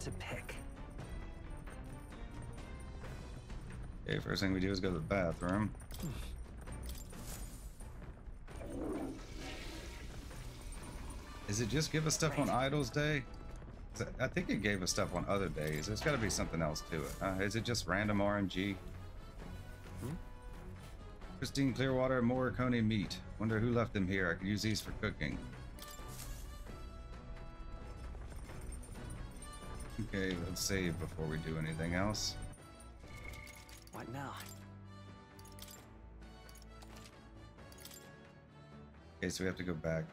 to pick. Okay, first thing we do is go to the bathroom. Is it just give us stuff on Idols Day? I think it gave us stuff on other days. There's got to be something else to it. Is it just random RNG? Christine Clearwater, Morricone meat. Wonder who left them here. I could use these for cooking. Okay, let's save before we do anything else. What now? Okay, so we have to go back.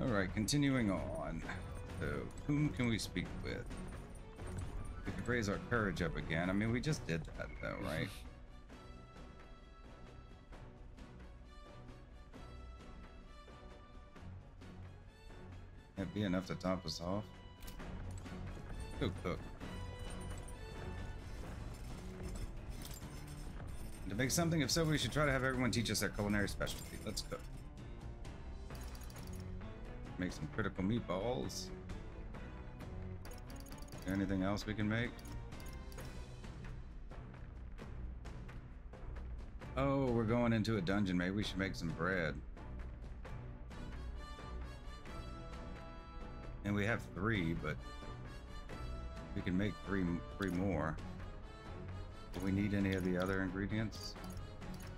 Alright, continuing on. So, whom can we speak with? We could raise our courage up again. I mean, we just did that though, right? That'd be enough to top us off. Go cook. And to make something, if so, we should try to have everyone teach us their culinary specialty. Let's cook. Make some critical meatballs. Anything else we can make? Oh, we're going into a dungeon. Maybe we should make some bread. And we have 3, but we can make three more. Do we need any of the other ingredients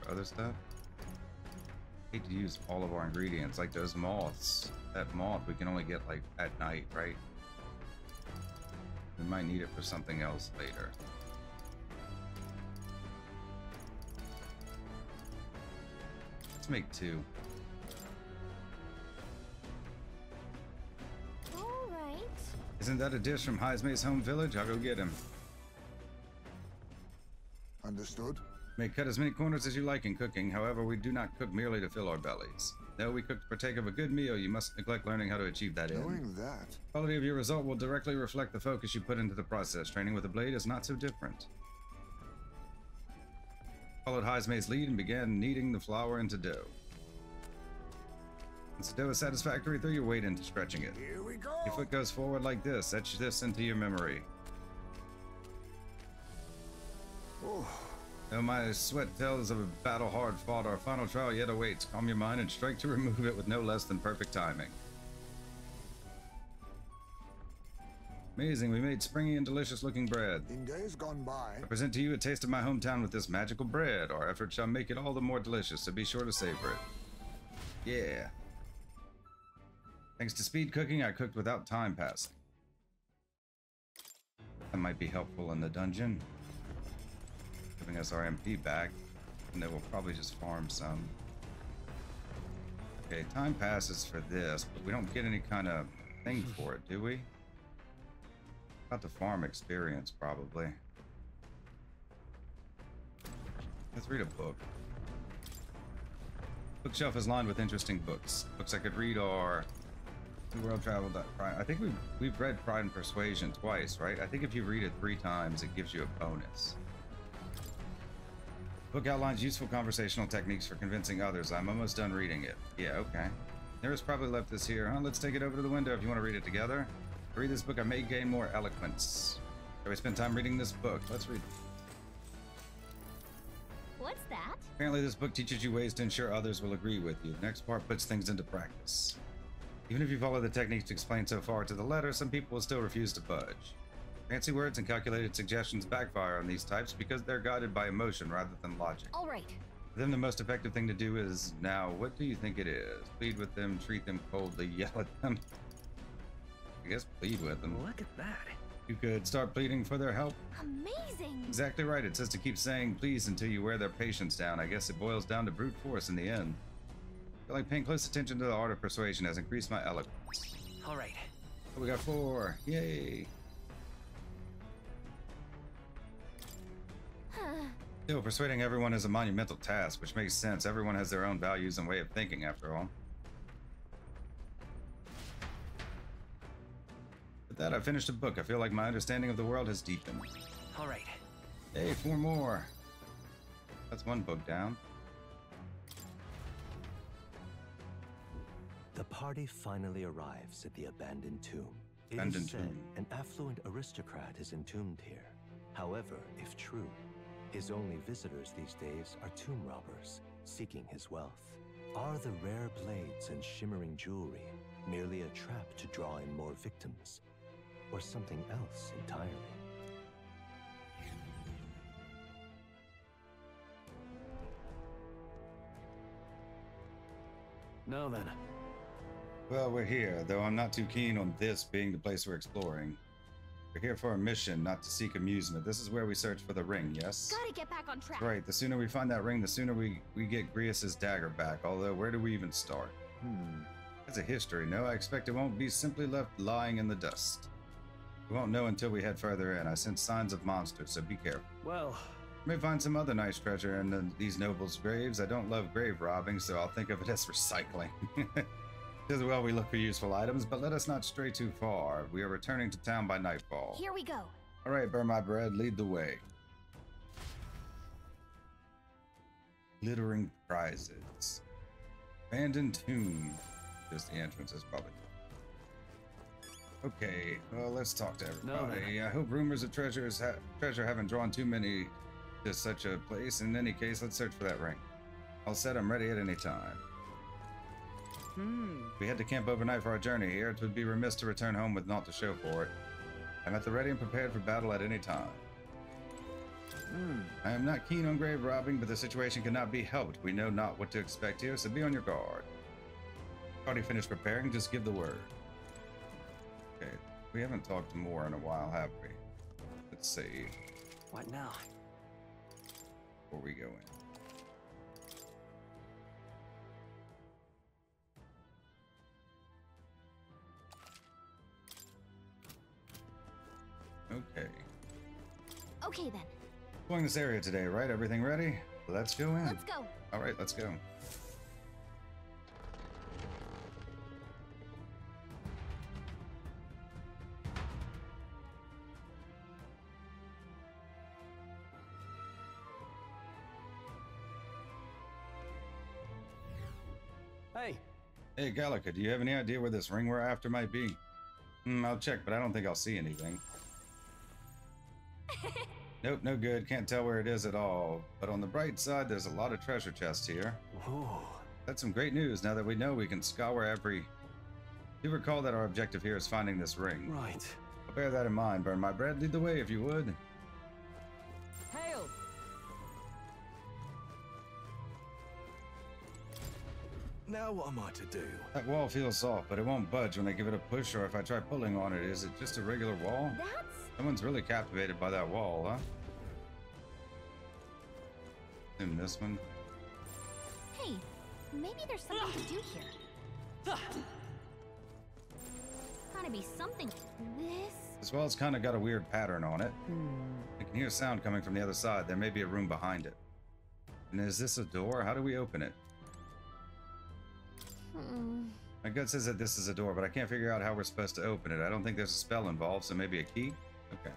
or other stuff? I hate to use all of our ingredients, like those moths. That moth we can only get like at night, right? We might need it for something else later. Let's make 2. All right. Isn't that a dish from Heismay's home village? I'll go get him. Understood. May cut as many corners as you like in cooking. However, we do not cook merely to fill our bellies. No, we cook to partake of a good meal. You must neglect learning how to achieve that end. Knowing that. The quality of your result will directly reflect the focus you put into the process. Training with a blade is not so different. Followed Heismay's lead and began kneading the flour into dough. Once the dough is satisfactory, throw your weight into stretching it. Here we go. Your foot goes forward like this. Etch this into your memory. Oh. Though my sweat tells of a battle hard fought, our final trial yet awaits. Calm your mind and strike to remove it with no less than perfect timing. Amazing, we made springy and delicious looking bread. In days gone by. I present to you a taste of my hometown with this magical bread. Our efforts shall make it all the more delicious, so be sure to savor it. Yeah. Thanks to speed cooking, I cooked without time passing. That might be helpful in the dungeon. Giving us our MP back, and then we'll probably just farm some. Okay, time passes for this, but we don't get any kind of thing for it, do we? About the farm experience, probably. Let's read a book. Bookshelf is lined with interesting books. Books I could read are World Travel. I think we've read Pride and Persuasion twice, right? I think if you read it 3 times, it gives you a bonus. Book outlines useful conversational techniques for convincing others. I'm almost done reading it. Yeah, okay. Nearest probably left this here, huh? Let's take it over to the window if you want to read it together. To read this book, I may gain more eloquence. So we spend time reading this book. Let's read it. What's that? Apparently this book teaches you ways to ensure others will agree with you. The next part puts things into practice. Even if you follow the techniques explained so far to the letter, some people will still refuse to budge. Fancy words and calculated suggestions backfire on these types because they're guided by emotion rather than logic. All right. For them, the most effective thing to do is, now, what do you think it is? Plead with them, treat them coldly, yell at them. I guess plead with them. Look at that. You could start pleading for their help. Amazing. Exactly right. It says to keep saying please until you wear their patience down. I guess it boils down to brute force in the end. I feel like paying close attention to the art of persuasion has increased my eloquence. All right. Oh, we got 4. Yay. Still, persuading everyone is a monumental task, which makes sense. Everyone has their own values and way of thinking, after all. With that, I've finished a book. I feel like my understanding of the world has deepened. All right. Hey, 4 more. That's 1 book down. The party finally arrives at the abandoned tomb. It is Abandoned said tomb. an affluent aristocrat is entombed here. However, if true, his only visitors these days are tomb robbers, seeking his wealth. Are the rare blades and shimmering jewelry merely a trap to draw in more victims, or something else entirely? Now then. Well, we're here, though I'm not too keen on this being the place we're exploring. We're here for a mission, not to seek amusement. This is where we search for the ring, yes? Gotta get back on track. Right, the sooner we find that ring, the sooner we get Grius's dagger back. Although, where do we even start? It's a history, no? I expect it won't be simply left lying in the dust. We won't know until we head further in. I sense signs of monsters, so be careful. Well, We may find some other nice treasure in these nobles' graves. I don't love grave robbing, so I'll think of it as recycling. As well, we look for useful items, but let us not stray too far. We are returning to town by nightfall. Here we go. All right, burn my bread, lead the way. Glittering prizes. Abandoned tomb. Just the entrance is probably. Okay, well, let's talk to everybody. I hope rumors of treasure haven't drawn too many to such a place. In any case, let's search for that ring. All set, I'm ready at any time. We had to camp overnight for our journey here. It would be remiss to return home with naught to show for it. I'm at the ready and prepared for battle at any time. I am not keen on grave robbing, but the situation cannot be helped. We know not what to expect here, so be on your guard. Already finished preparing, just give the word. Okay, we haven't talked more in a while, have we? Let's see. what now? Before we go in. Okay. Okay then. Exploring this area today, right? Everything ready? Let's go in. Let's go. All right, let's go. Hey, Hey, Gallica, do you have any idea where this ring we're after might be? I'll check, but I don't think I'll see anything. Nope, no good. Can't tell where it is at all. But on the bright side, there's a lot of treasure chests here. ooh, That's some great news. Now that we know, we can scour every... Do recall that our objective here is finding this ring. right. I'll bear that in mind. Burn my bread. Lead the way if you would. Hail! Now what am I to do? That wall feels soft, but it won't budge when I give it a push or if I try pulling on it. Is it just a regular wall? That's... Someone's really captivated by that wall, huh? Assume this one. Hey, maybe there's something to do here. Gotta be something. This... This wall's kind of got a weird pattern on it. I can hear sound coming from the other side. There may be a room behind it. And is this a door? How do we open it? My gut says that this is a door, but I can't figure out how we're supposed to open it. I don't think there's a spell involved, so maybe a key? Okay.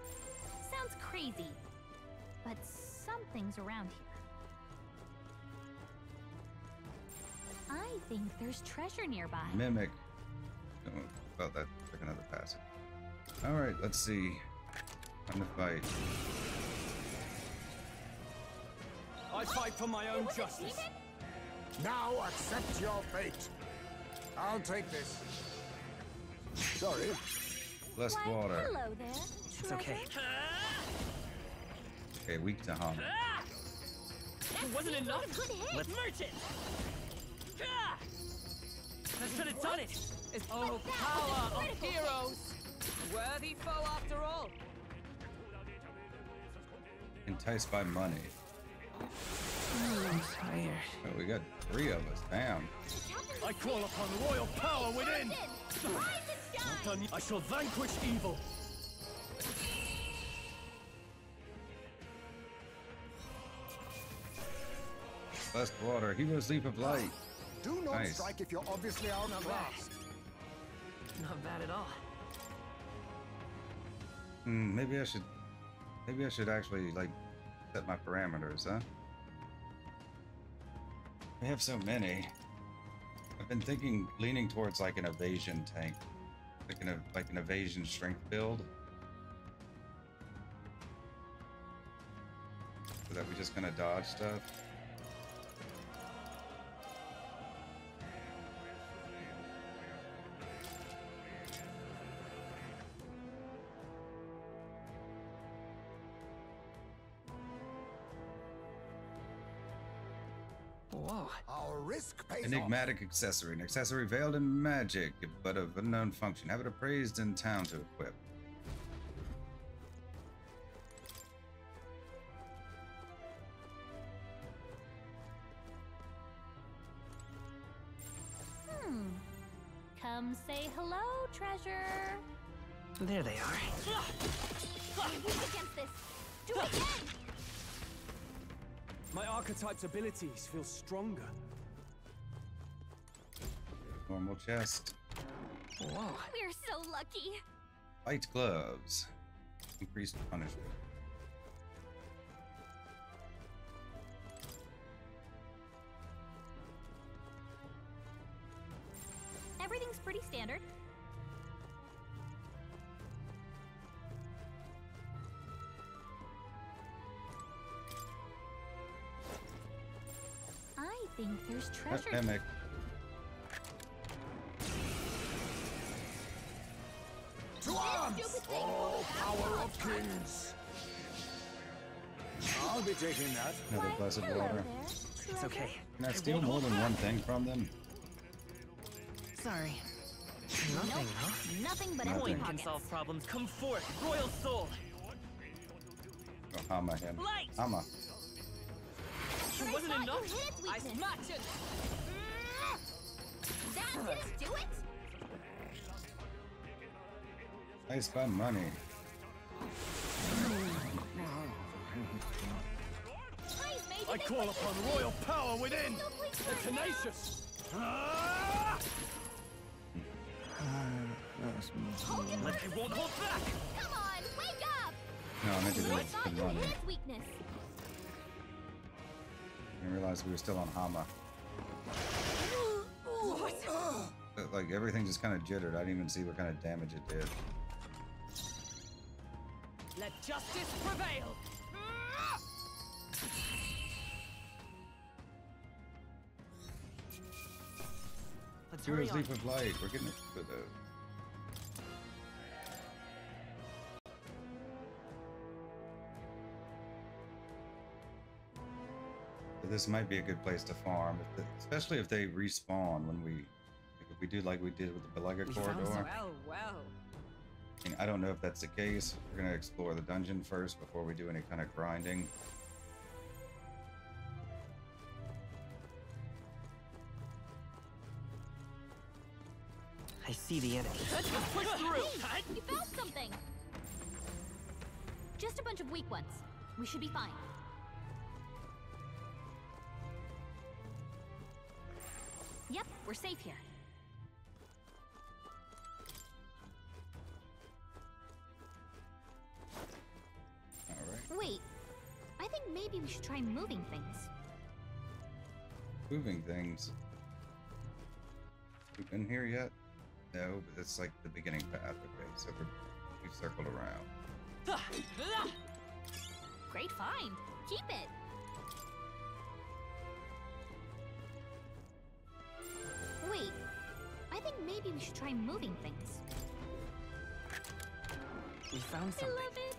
Sounds crazy. But something's around here. I think there's treasure nearby. Mimic. Oh, well, that took another passage. Alright, let's see. Time to fight. I fight for my own Was it justice. Demon? Now accept your fate. I'll take this. Sorry. Blessed Why, water. hello there. It's okay. Okay, weak to hum. It wasn't enough. Good hit. Let's merge it. That should have done it. It's oh, power of heroes! Worthy foe after all! Enticed by money. I'm tired. Oh, we got 3 of us. Damn. I call upon royal power within. Rise and shine. Done. I shall vanquish evil. Blessed water. Hero's leap of light. Do not Nice. strike if you're obviously outclassed. Not bad at all. Maybe I should actually, like, set my parameters, huh? We have so many. been thinking, leaning towards like an evasion tank, like an evasion strength build, so that we just kind of dodge stuff. Whoa. Our risk pays Enigmatic accessory. An accessory veiled in magic, but of unknown function. Have it appraised in town to equip. Come say hello, treasure. There they are. Weak against this. Do it again. My Archetypes' abilities feel stronger. Normal chest. Whoa. We're so lucky. Light gloves. Increased punishment. Everything's pretty standard. I think there's treasure. Mimic. To arms! Oh, power of kings! I'll be taking that. Another Why, blessed hello water. there, It's treasure. okay. Can I steal more than one thing from them? Sorry. Nothing, Nope. huh? Nothing but Nothing. empty Coin can pockets. solve problems. Come forth, Royal Soul. Oh, Hama him. Light! Hama. But I wasn't thought enough. you hit its I weakness. smacked it! That didn't do it? I spend money. Heismay, I did they call put upon you- royal power within. No place The for it now. tenacious. Ah! Token Like I won't hold back. Come on, wake up! No, I meant to do I it. thought Spend you money. hit its weakness. I didn't realize we were still on Hama. But, like everything just kind of jittered. I didn't even see what kind of damage it did. Let justice prevail! Let's hurry Hero's on. Leap of Light. We're getting it for the. This might be a good place to farm, especially if they respawn when if we do like we did with the Belega We found corridor. some- Oh, Well. I mean, I don't know if that's the case. We're gonna explore the dungeon first before we do any kind of grinding. I see the enemy. Let's push through. Hey, you found something! Just a bunch of weak ones. We should be fine. Yep, we're safe here. All right. Wait, I think maybe we should try moving things. Moving things. We've been here yet? No, but it's like the beginning path. Okay, so we've circled around. Great find. Keep it. Wait, I think maybe we should try moving things. We found I something. love it.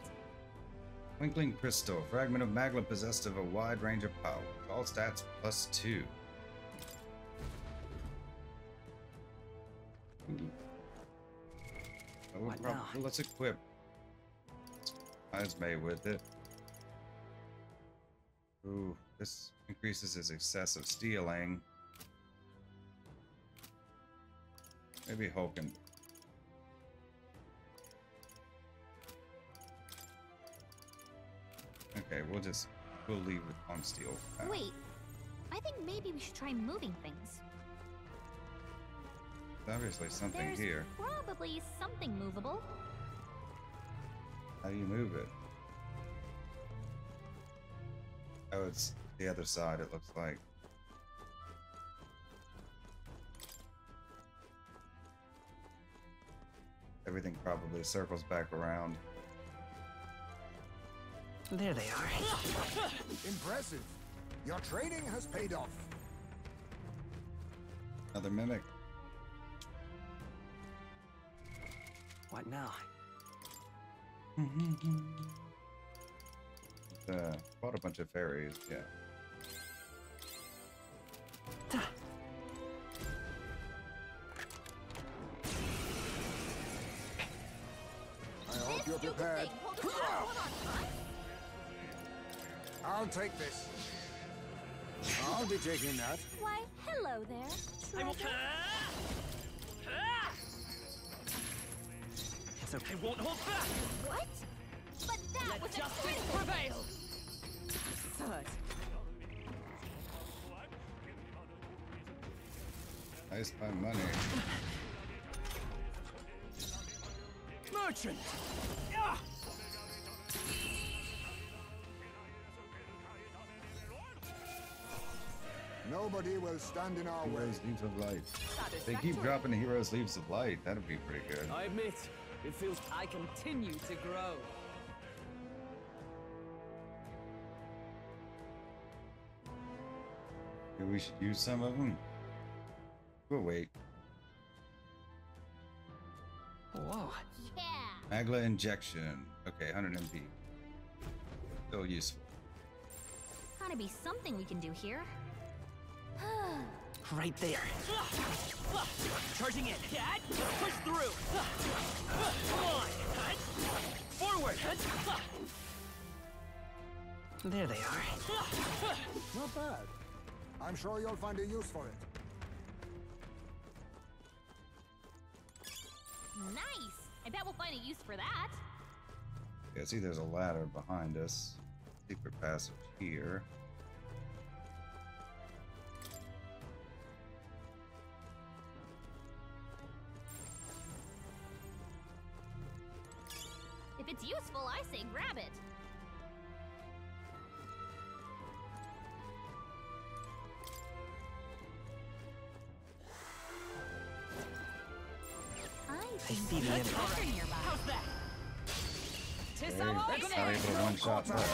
Twinkling Crystal. Fragment of magma possessed of a wide range of power. All stats +2. What now? Let's equip Heismay with it. Ooh, this increases his excessive stealing. Maybe Hulkin. Okay, we'll leave it on steal. for now. Wait, I think maybe we should try moving things. There's obviously something There's here. probably something movable. How do you move it? Oh, it's the other side, it looks like. everything probably circles back around. There they are. Impressive. Your training has paid off. Another mimic. What now? Bought a bunch of fairies, yeah. I hope you're prepared. I'll take this. I'll be taking that. Why, hello there, I will. treasure. It's okay. I won't hold back. What? But that Let was a justice critical prevail. Absurd. I spent money. Merchant. Ah! Nobody will stand in our way. Heroes Leaves of Light. They keep Satisfactory. dropping the Heroes Leaves of Light. That'd be pretty good. I admit, it feels I continue to grow. Maybe we should use some of them. We'll wait. Whoa. Yeah. Magla injection. Okay, 100 MP. Still useful. Gotta be something we can do here. Right there. Charging in. Push through. Come on. Forward. There they are. Not bad. I'm sure you'll find a use for it. Nice. I bet we'll find a use for that. Yeah, see, there's a ladder behind us. Secret passage here. If it's useful, I say grab it. I see the enemy. Treasure nearby. How's that? Tis Very our not opening. able to one-shot that.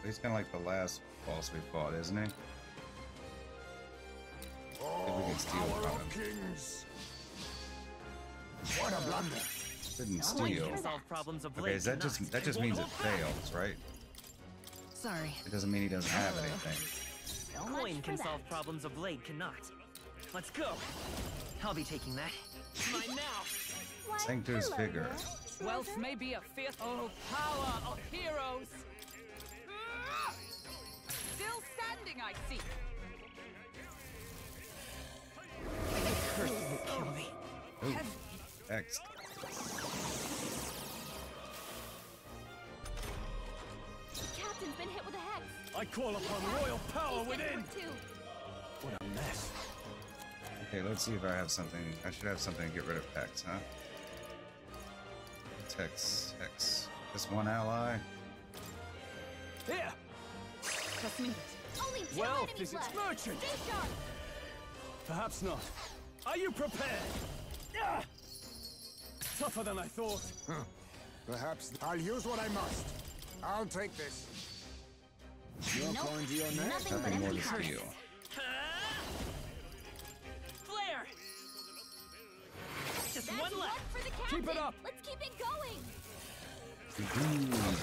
He's kind of like the last boss we fought, isn't he? If we can steal Power from of him. kings. What a blunder. Didn't Coin steal. can solve problems of Okay, late is that cannot. just means it fails, right? Sorry. It doesn't mean he doesn't have anything. So much Coin for can that. solve problems of late cannot. Let's go. I'll be taking that. Mine now. Why, Sanctus hello Vigor. there, Wealth treasure. may be a fierce. Oh, power of heroes. Still standing, I see. The curse will kill me. Ooh, X. The captain's been hit with a hex. I call upon royal power He's getting within. hurt too. What a mess. Okay, let's see if I have something. I should have something to get rid of X, huh? Hex. Just one ally? Here. Just need it. Only two Wealth enemies is its left. merchant. Stay sharp. Perhaps not. Are you prepared? Ah! Tougher than I thought. Perhaps I'll use what I must. I'll take this. You're Nope. going to your neck. Nothing but Nothing more empty to hearts. steal. Flare. Just That's one left. for the captain. Keep it up. Let's keep it going.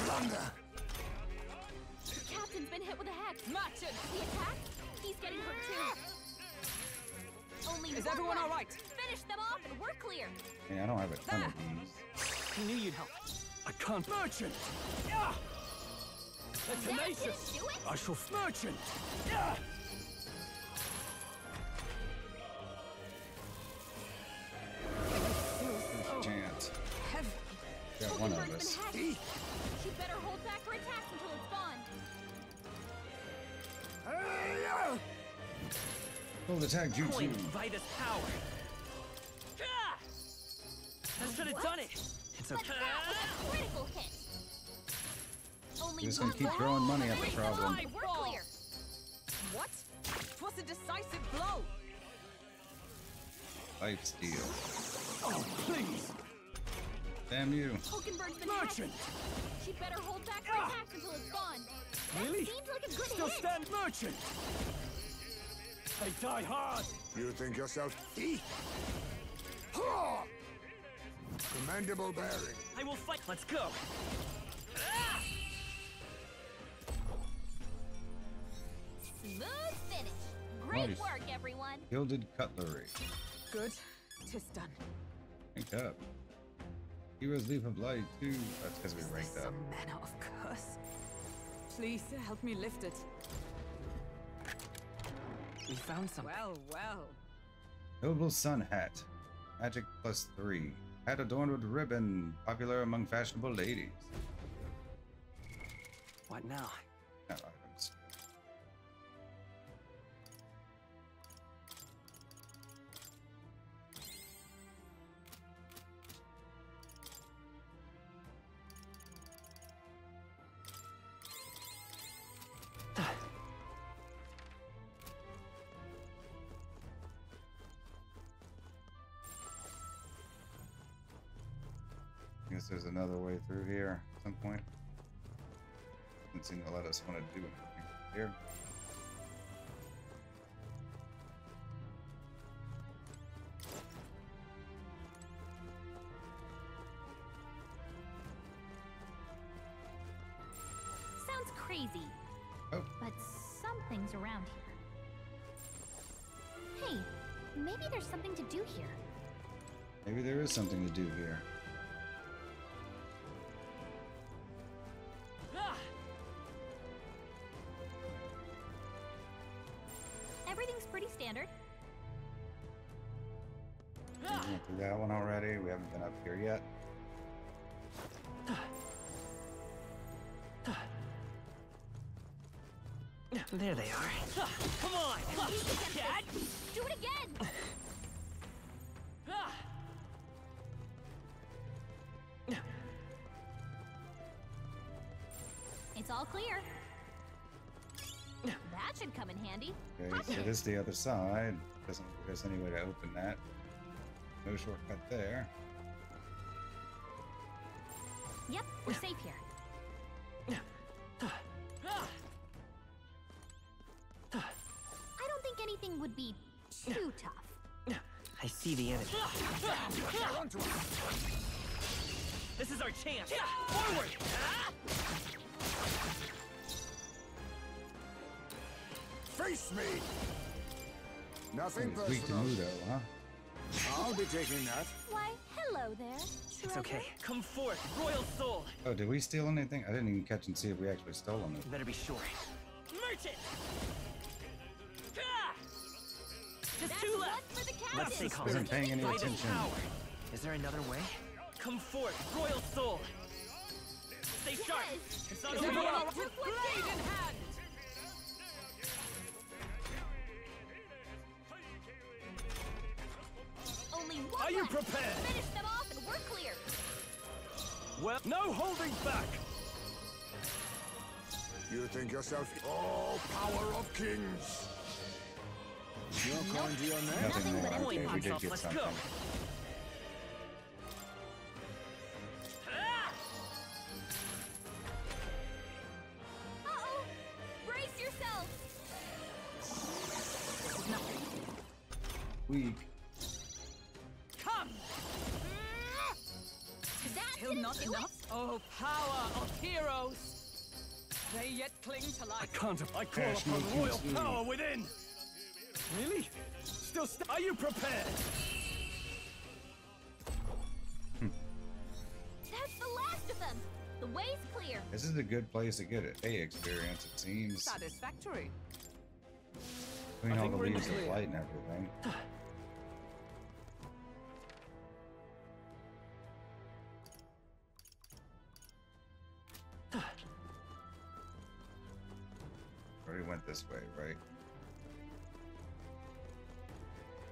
Blunder. The captain's been hit with a hex. Match it. The attack? He's getting hurt too. Only Is one everyone left. all right? Finish them off and we're clear. Yeah, I don't have a ton of these. I knew you'd help. I can't. Merchant. Ah! The That tenacious. didn't do it? I shall. Merchant. Ah! Chance. Heavy. Got one of Hulkenberg's us. been hacked. She better hold back her attacks until it's gone. Full attack Coin jutsu. Vitus power. Ah! That should have done it. It's But okay. that was a critical hit. Only Just gonna one keep left. throwing money at the Raise them problem. up and we're clear. What? 'Twas a decisive blow. Life steal. Oh, please! Damn you. Hulkenberg's been Merchant! hacked. She'd better hold back her attacks until it's gone. Really? That seems like a good Still hit. stand merchant! They die hard! You think yourself thief? Ha! Commendable bearing. I will fight. Let's go! Smooth finish. Great Nice. work, everyone. Gilded cutlery. Good. 'Tis done. Ranked up. Heroes Leap of Light, too. That's because we Is ranked this up. some manner of curse? Please help me lift it. We found something. Well, well. Noble Sun Hat. Magic +3. Hat adorned with ribbon. Popular among fashionable ladies. What now? No items. I guess there's another way through here at some point. Doesn't seem to let us want to do anything here. Sounds crazy. Oh. But something's around here. Hey, maybe there's something to do here. Maybe there is something to do here. Everything's pretty standard. We went through that one already. We haven't been up here yet. There they are. Come on! Cat! Do it again! It's all clear. That should come in handy. Okay, so this is the other side. Doesn't look like there's any way to open that. No shortcut there. Yep, we're safe here. I don't think anything would be too tough. I see the enemy. Onto it. This is our chance! Forward! Face me! Nothing Weak to personal. Mudo, huh? I'll be taking that. Why, hello there. It's Trevor. okay. Come forth, royal soul! Oh, did we steal anything? I didn't even catch and see if we actually stole anything. Better be sure. Merchant! Just That's two one left! for the captain. Let's stay calm. Wasn't paying any Fight of attention. power! Is there another way? Come forth, royal soul! Stay sharp! Yes. It's not Is over everyone yet! up with blade in hand? Only one Are you left. prepared? Finish them off and we're clear. Well, no holding back! You think yourself all power of kings. You're going to your name? Nothing there. but Okay, empty we pots. did get Let's something. go. Uh-oh. Brace yourself. Weak. Come! That Still didn't not do enough? Oh, power of heroes! They yet cling to I life. can't. I call Cash no upon royal QC. power within! Really? Still are you prepared? That's the last of them. The way's clear. This is a good place to get it. A-Experience, it seems. Satisfactory. Between I all think the we're in the leaves of clear. light and everything. Already went this way, right?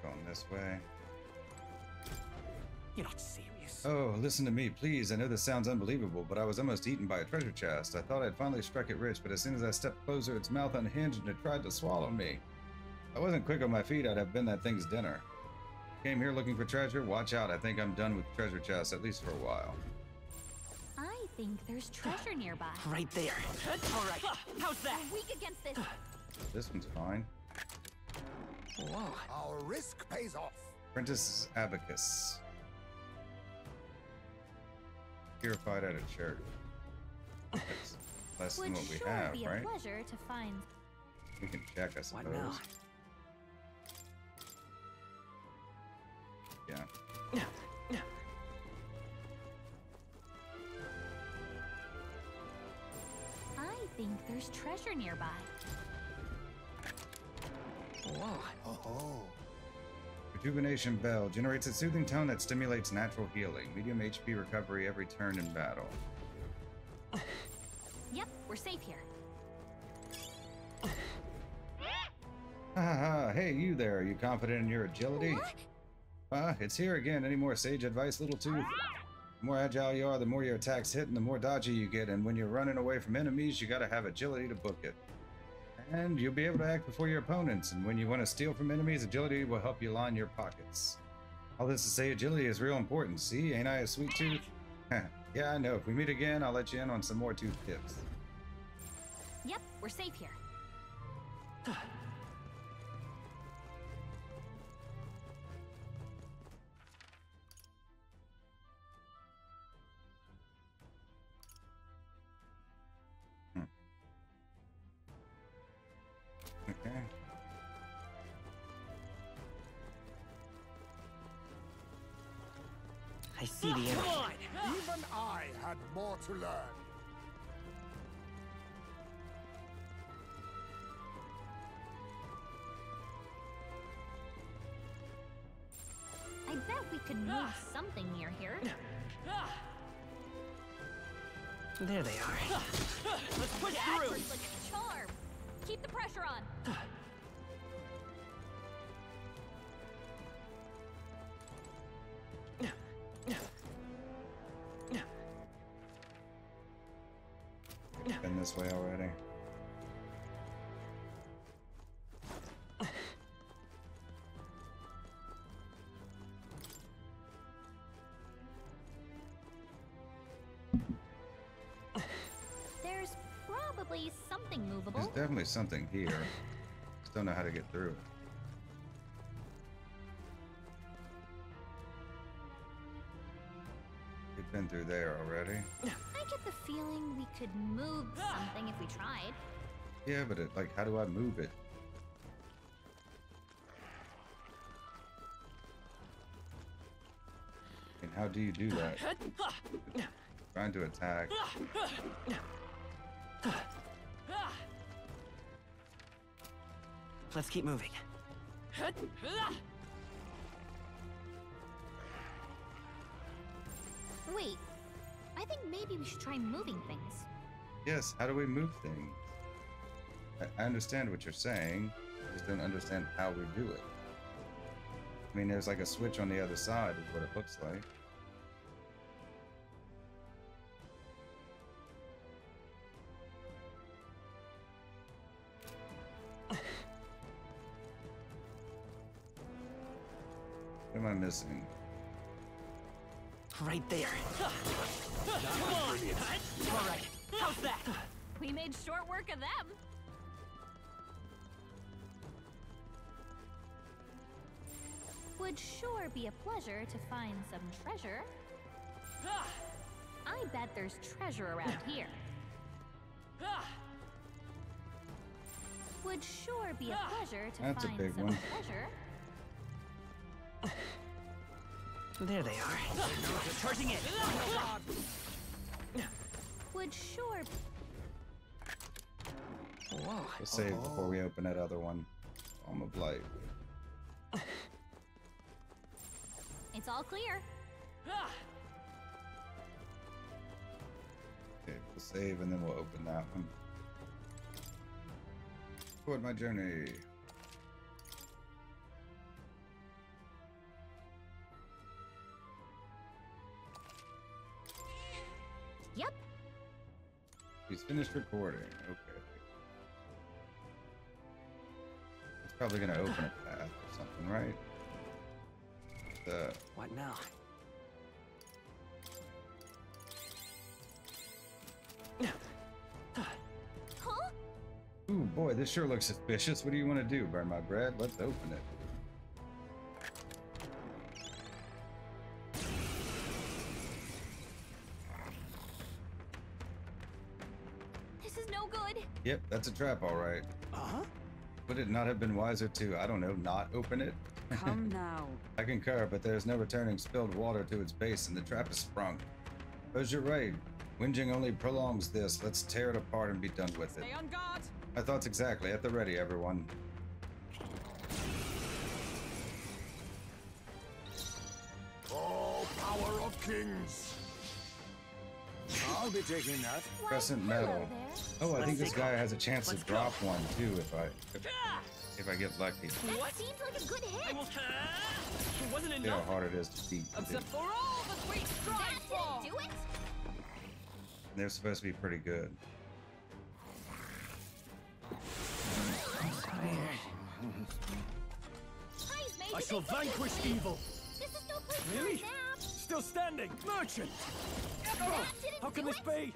Going this way. You're not serious. Oh, listen to me, please. I know this sounds unbelievable, but I was almost eaten by a treasure chest. I thought I'd finally struck it rich, but as soon as I stepped closer, its mouth unhinged and it tried to swallow me. If I wasn't quick on my feet, I'd have been that thing's dinner. Came here looking for treasure. Watch out. I think I'm done with treasure chests, at least for a while. I think there's treasure nearby. Right there. All right. How's that? We're weak against this. This one's fine. Whoa. Our risk pays off. Apprentice Abacus. Purified out of charity. That's less than Would what we sure have, be a right? pleasure to find. We can check, I suppose. What now? Yeah. I think there's treasure nearby. Whoa. Oh. Rejuvenation Bell generates a soothing tone that stimulates natural healing. Medium HP recovery every turn in battle. Yep, we're safe here. Ha ha ha. Hey, you there. Are you confident in your agility? What? It's here again. Any more sage advice, Little Tooth? The more agile you are, the more your attacks hit and the more dodgy you get. And when you're running away from enemies, you gotta have agility to book it. And you'll be able to act before your opponents. And when you want to steal from enemies, agility will help you line your pockets. All this to say, agility is real important. See, ain't I a sweet tooth? Yeah, I know. If we meet again, I'll let you in on some more tooth tips. Yep, we're safe here. Okay. I see the enemy. Even I had more to learn. I bet we could move something near here. There they are. Let's push That through. looks like a charm. Keep the pressure on. Been this way already. There's probably something movable. There's definitely something here. Just don't know how to get through it. We've been through there already. I get the feeling we could move something if we tried. Yeah, but like, how do I move it? And how do you do that? Trying to attack. Let's keep moving. Wait, I think maybe we should try moving things. Yes, how do we move things? I understand what you're saying. I just don't understand how we do it. I mean, there's like a switch on the other side is what it looks like. What am I missing? Right there. Come on. All right. How's that? We made short work of them. Would sure be a pleasure to find some treasure. I bet there's treasure around here. Would sure be a pleasure to That's a find big some one. treasure. There they are. Charging in. Would sure. Whoa. Let's save before we open that other one. Arm of Light. It's all clear. Okay, we'll save and then we'll open that one. Toward my journey. Yep. He's finished recording. Okay. It's probably gonna open a path or something, right? What now? Huh? Ooh, boy, this sure looks suspicious. What do you want to do? Burn my bread? Let's open it. This is no good. Yep, that's a trap, all right. Uh-huh. Would it not have been wiser to, I don't know, not open it? Come now. I concur, but there's no returning spilled water to its base and the trap is sprung. Suppose you're right. Whinging only prolongs this. Let's tear it apart and be done with it. Stay on guard. My thoughts exactly. At the ready, everyone. Oh, power of kings! I'll be taking that. Why, Crescent hello metal. there. Oh, I think Let's this take guy off. has a chance to Let's drop go. one too if I get lucky. That What? seems like a good I hit. will. It wasn't See how enough. hard it is to beat. Observe for all that we strive That for. didn't do it. They're supposed to be pretty good. Heismay, I did shall they take vanquish this? evil. This is no place for Really? a nap. Still standing. Merchant. That didn't How can do this it. be?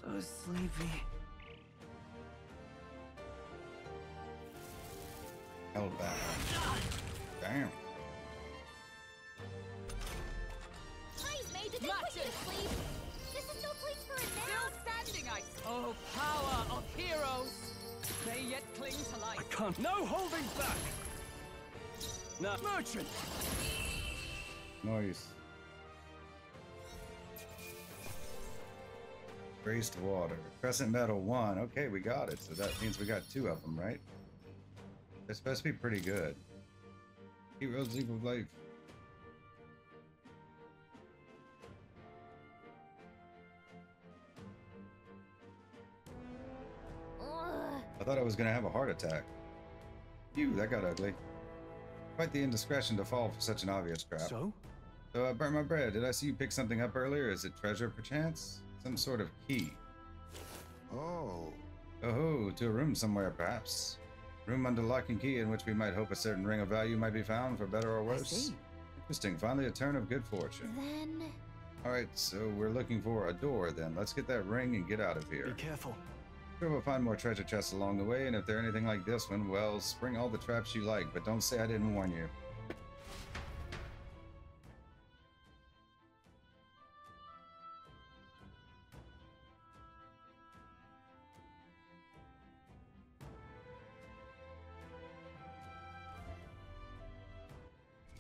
So sleepy. Held back. Damn. Heismay, did they Match put you it. to sleep? This is no place for a Still nap. standing, I. Oh, power of heroes. They yet cling to I life. can't. No holding back. Now, merchant. Noise. Graced water. Crescent metal 1. Okay, we got it. So that means we got 2 of them, right? They're supposed to be pretty good. Heroes Leap of Life. Ugh. I thought I was gonna have a heart attack. Phew, that got ugly. Quite the indiscretion to fall for such an obvious trap. So? So I burnt my bread. Did I see you pick something up earlier? Is it treasure perchance? Some sort of key. Oh, Oh, to a room somewhere perhaps. Room under lock and key in which we might hope a certain ring of value might be found, for better or worse. see. Interesting. Finally a turn of good fortune. Then Alright, so we're looking for a door then. Let's get that ring and get out of Be here. careful. Sure, we'll find more treasure chests along the way, and if they're anything like this one, well, spring all the traps you like, but don't say I didn't warn you.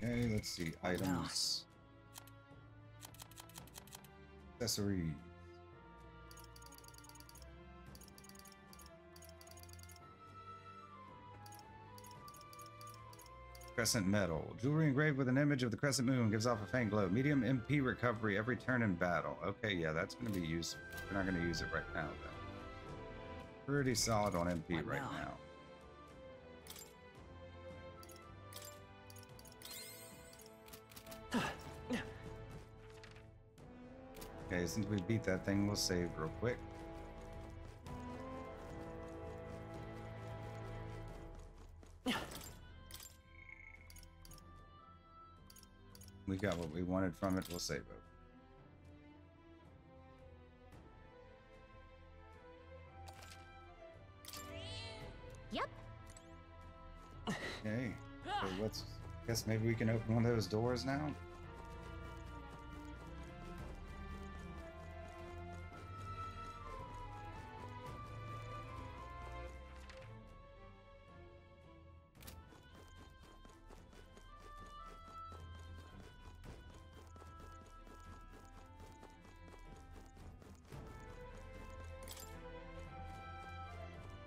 Okay, let's see. Items. Accessories. Crescent metal. Jewelry engraved with an image of the crescent moon gives off a faint glow. Medium MP recovery every turn in battle. Okay, yeah, that's going to be useful. We're not going to use it right now, though. Pretty solid on MP What right now? now. Okay, since we beat that thing, we'll save real quick. We got what we wanted from it, we'll save it. yep. Okay, so let's, guess maybe we can open one of those doors now?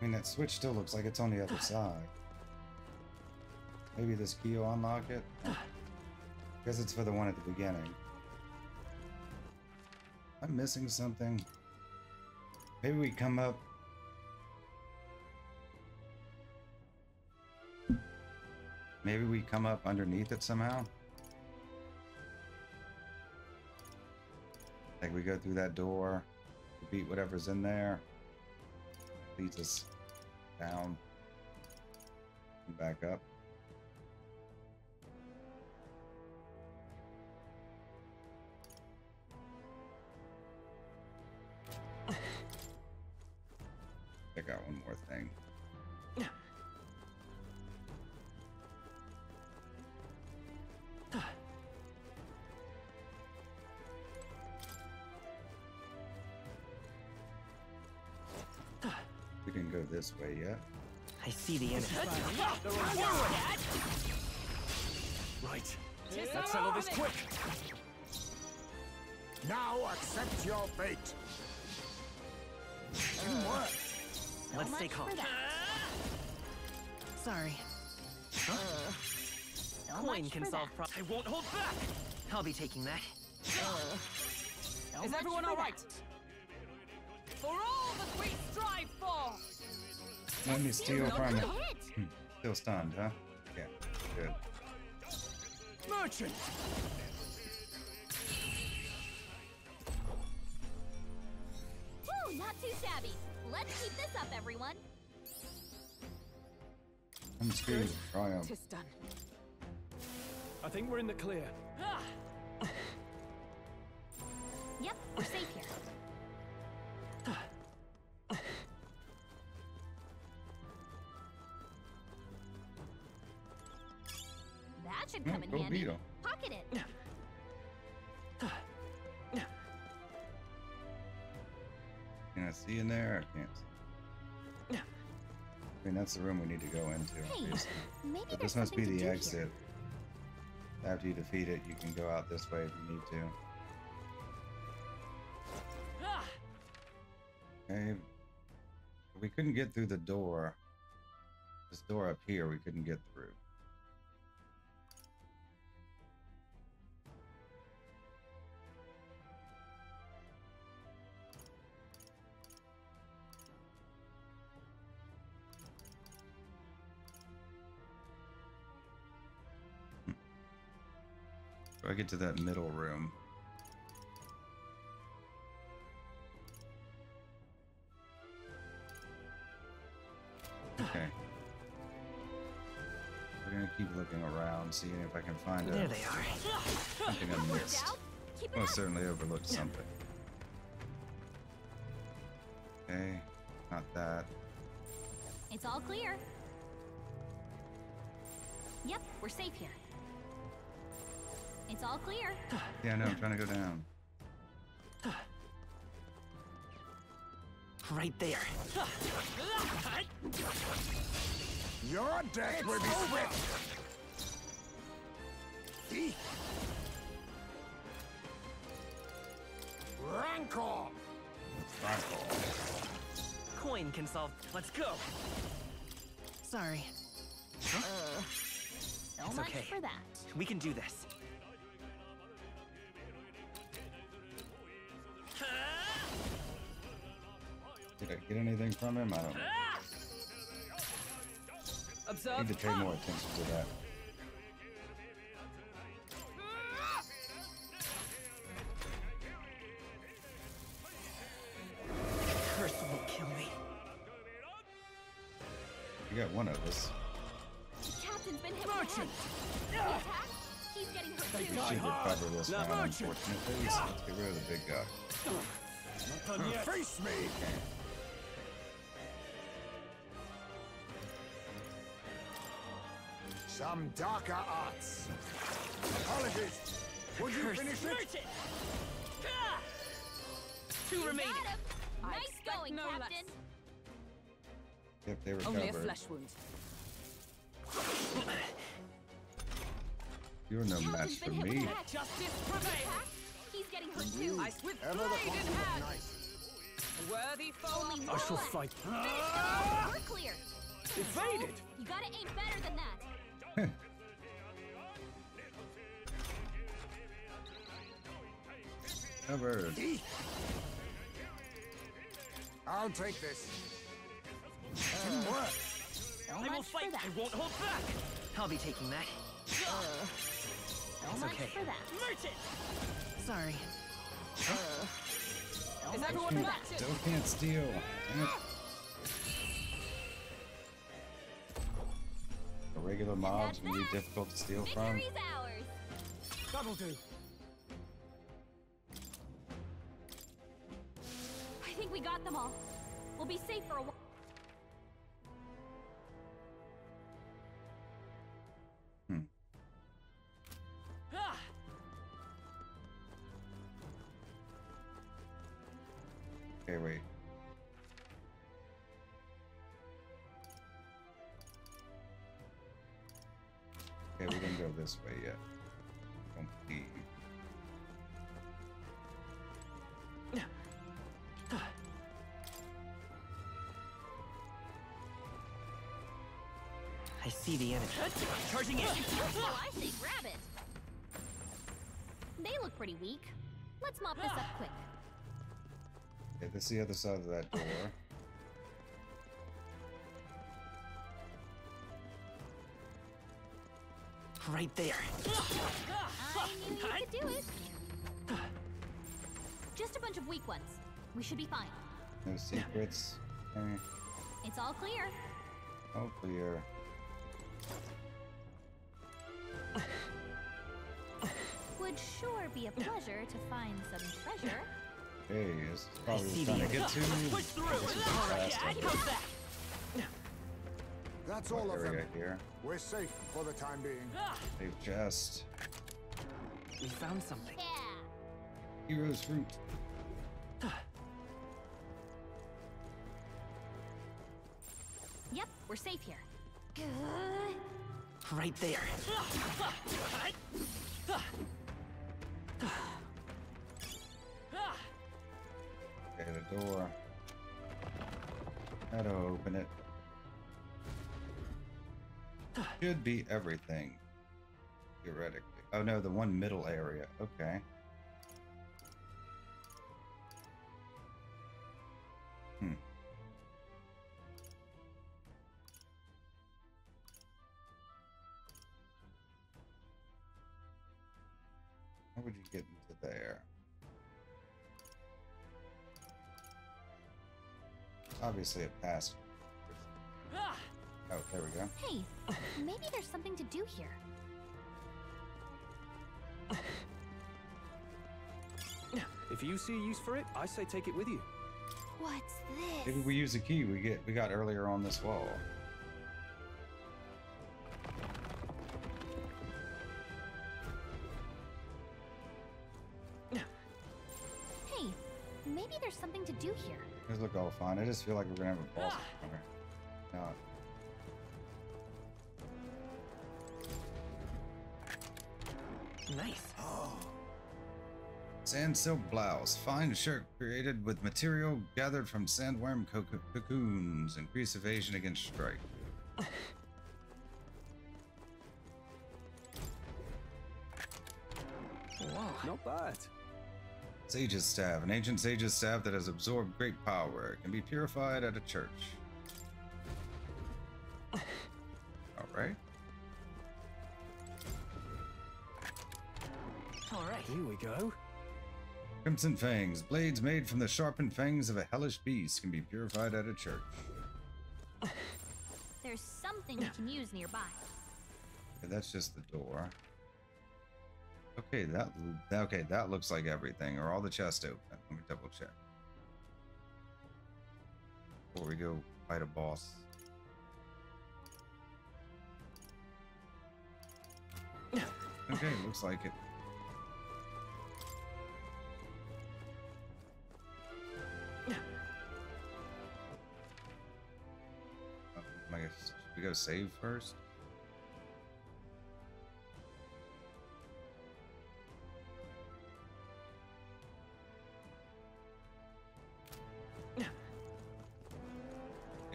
I mean, that switch still looks like it's on the other side. Maybe this key will unlock it? Guess it's for the one at the beginning. I'm missing something. Maybe we come up... Maybe we come up underneath it somehow? Like we go through that door, beat whatever's in there, leads us down and back up. one more thing. We can go this way yet. I see the enemy. Right. Let's settle this quick. Now accept your fate. Teamwork. Let's stay much calm. for that. Sorry. So Coin much can for solve that. problems. I won't hold back. I'll be taking that. So Is much everyone for all that. right? For all that we strive for! Let me steal Don't from it. hit. Still stunned, huh? Yeah, good. Merchant. Woo, not too shabby. Let's keep this up, everyone. I'm scared of triumph. Tis done. I think we're in the clear. Yep, we're safe here. That should come in Go handy. Beetle. Pocket it. Can I see in there? I can't see. I mean, that's the room we need to go into. Hey, obviously. maybe But there's this must be something to the do exit. here. After you defeat it, you can go out this way if you need to. Okay. We couldn't get through the door. This door up here, we couldn't get through. So I get to that middle room. Okay. We're gonna keep looking around, seeing if I can find There a they are. something I missed. Out. Keep it Most up. certainly overlooked something. Okay, not that. It's all clear. Yep, we're safe here. It's all clear. Yeah, no, I'm trying to go down. Right there. Your death will be swift. Eek. Rancor. Coin can solve. Let's go. Sorry. So It's much okay. for that. We can do this. Did I get anything from him? I don't know. I Observe. need to pay more attention to that. Curse won't kill me. You got one of us. Captain's been hit Merchant. with the attack. He's getting hurt We too. should recover this Now, round, Merchant. unfortunately. So let's get rid of the big guy. Not done yet. Face me. Some darker arts. Apologies. Would you Curse. finish it? Two You remaining. got him. I Nice expect going, no Captain. Yep, they Only a recovered. flesh wound. You're no match Captain's for been hit with me. an attack. Justice prevails. He's getting hurt too. Ice with Ever the blade in conqueror hand. knight. Worthy foe. Only I one shall left. fight. We're clear. Evaded. You gotta aim better than that. Covered. Eek. I'll take this. Teamwork. So I will much for fight. that. I won't hold back. I'll be taking that. So much okay. for that. Sorry. So Is much everyone for back that. to? Still can't steal. Damn it. The regular mobs can be difficult to steal from. Victory's ours. That'll do. I think we got them all. We'll be safe for a while. Hmm. Okay, wait. Okay, we didn't go this way yet. Don't leave. I see the enemy. Charging in. Oh, I say grab it. They look pretty weak. Let's mop this up quick. Okay, this is the other side of that door. Right there. I knew you could do it. Just a bunch of weak ones. We should be fine. No secrets. Okay. It's all clear. All clear. Would sure be a pleasure to find some treasure. Hey, this is probably see trying the to get to me. Push through. This is fast. How's that? That's all What of do we them. got here? We're safe for the time being. Safe chest. We found something. Yeah. Hero's fruit. Yep, we're safe here. Right there. Okay, the door. How to open it? Should be everything. Theoretically. Oh no, the one middle area. Okay. How would you get into there? Obviously it passed. Oh, there we go. Hey, maybe there's something to do here. If you see a use for it, I say take it with you. What's this? Maybe we use a key we got earlier on this wall. Hey, maybe there's something to do here. These look all fine. I just feel like we're gonna have a boss encounter. Not. Nice. Sand silk blouse. Fine shirt created with material gathered from sandworm cocoons. Increase evasion against strike. Whoa. Not bad. Sage's staff. An ancient sage's staff that has absorbed great power. It can be purified at a church. Alright. All right. Here we go. Crimson Fangs. Blades made from the sharpened fangs of a hellish beast can be purified at a church. There's something we can use nearby. Okay, that's just the door. Okay, that looks like everything. Are all the chests open? Let me double check. Before we go fight a boss. Okay, looks like it. I guess should we go save first?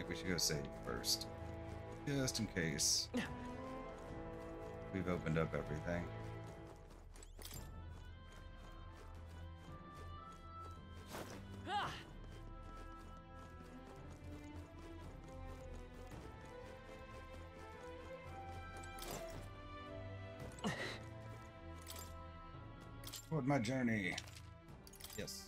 We should go save first, just in case. We've opened up everything. Toward my journey. Yes.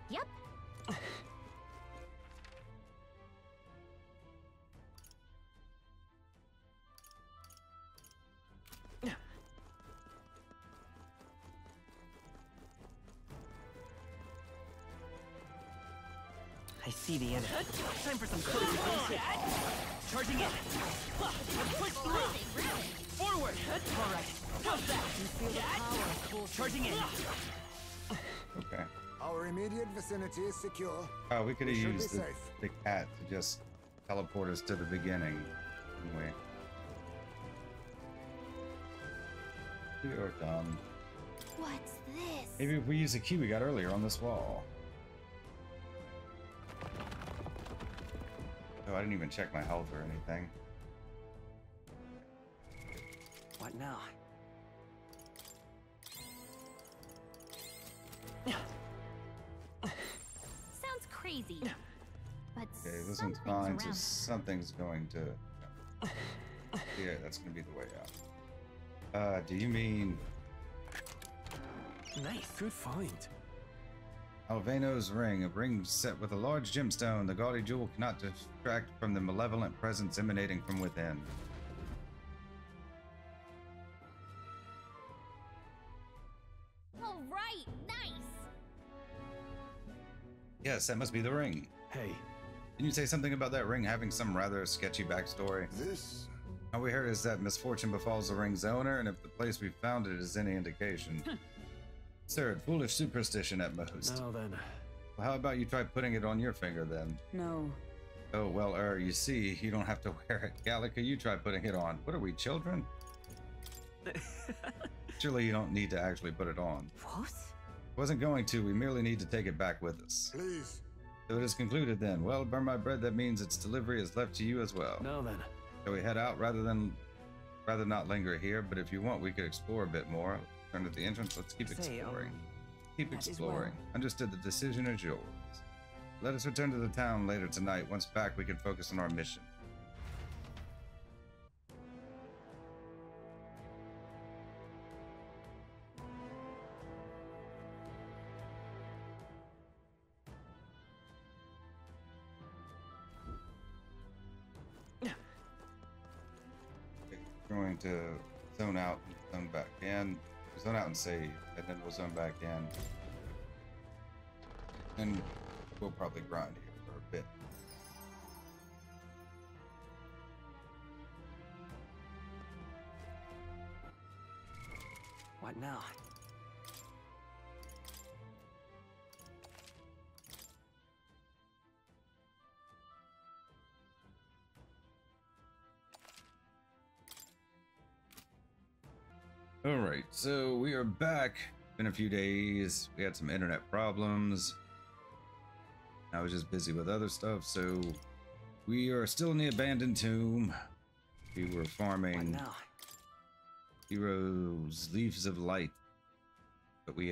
Yep. I I see the end. Time for some close contact. Charging in. Let's push through. Forward. All right. How's that? You feel the power. Charging in. Okay. Our immediate vicinity is secure. Oh, we could have We should used be the safe. cat to just teleport us to the beginning. Anyway. We are done. What's this? Maybe if we use the key we got earlier on this wall. Oh, I didn't even check my health or anything. What now? Sounds crazy. But Okay, this one's something's fine, so around. something's going to... Yeah, that's going to be the way out. Do you mean... Nice. Good find. Alveno's ring, a ring set with a large gemstone. The gaudy jewel cannot distract from the malevolent presence emanating from within. All right, nice. Yes, that must be the ring. Hey, Didn't you say something about that ring having some rather sketchy backstory? This All we heard is that misfortune befalls the ring's owner, and if the place we found it is any indication. Absurd, foolish superstition at most. now then. Well, how about you try putting it on your finger then? No. Oh, well, you see, you don't have to wear it. Gallica, you try putting it on. What are we, children? Surely you don't need to actually put it on. What? Wasn't going to, we merely need to take it back with us. please. So it is concluded then. Well, burn my bread, that means its delivery is left to you as well. Now then. Shall we head out rather not linger here, but if you want, we could explore a bit more. Turn at the entrance, let's keep exploring. Keep that is exploring. well. Understood, the decision is yours. Let us return to the town later tonight. Once back, we can focus on our mission. We're going to zone out and zone back in. Zone out and save, and then we'll zone back in. And we'll probably grind here for a bit. What now? All right, so we are back. Been a few days. We had some internet problems. I was just busy with other stuff, so we are still in the abandoned tomb. We were What farming now? heroes, leaves of light, but we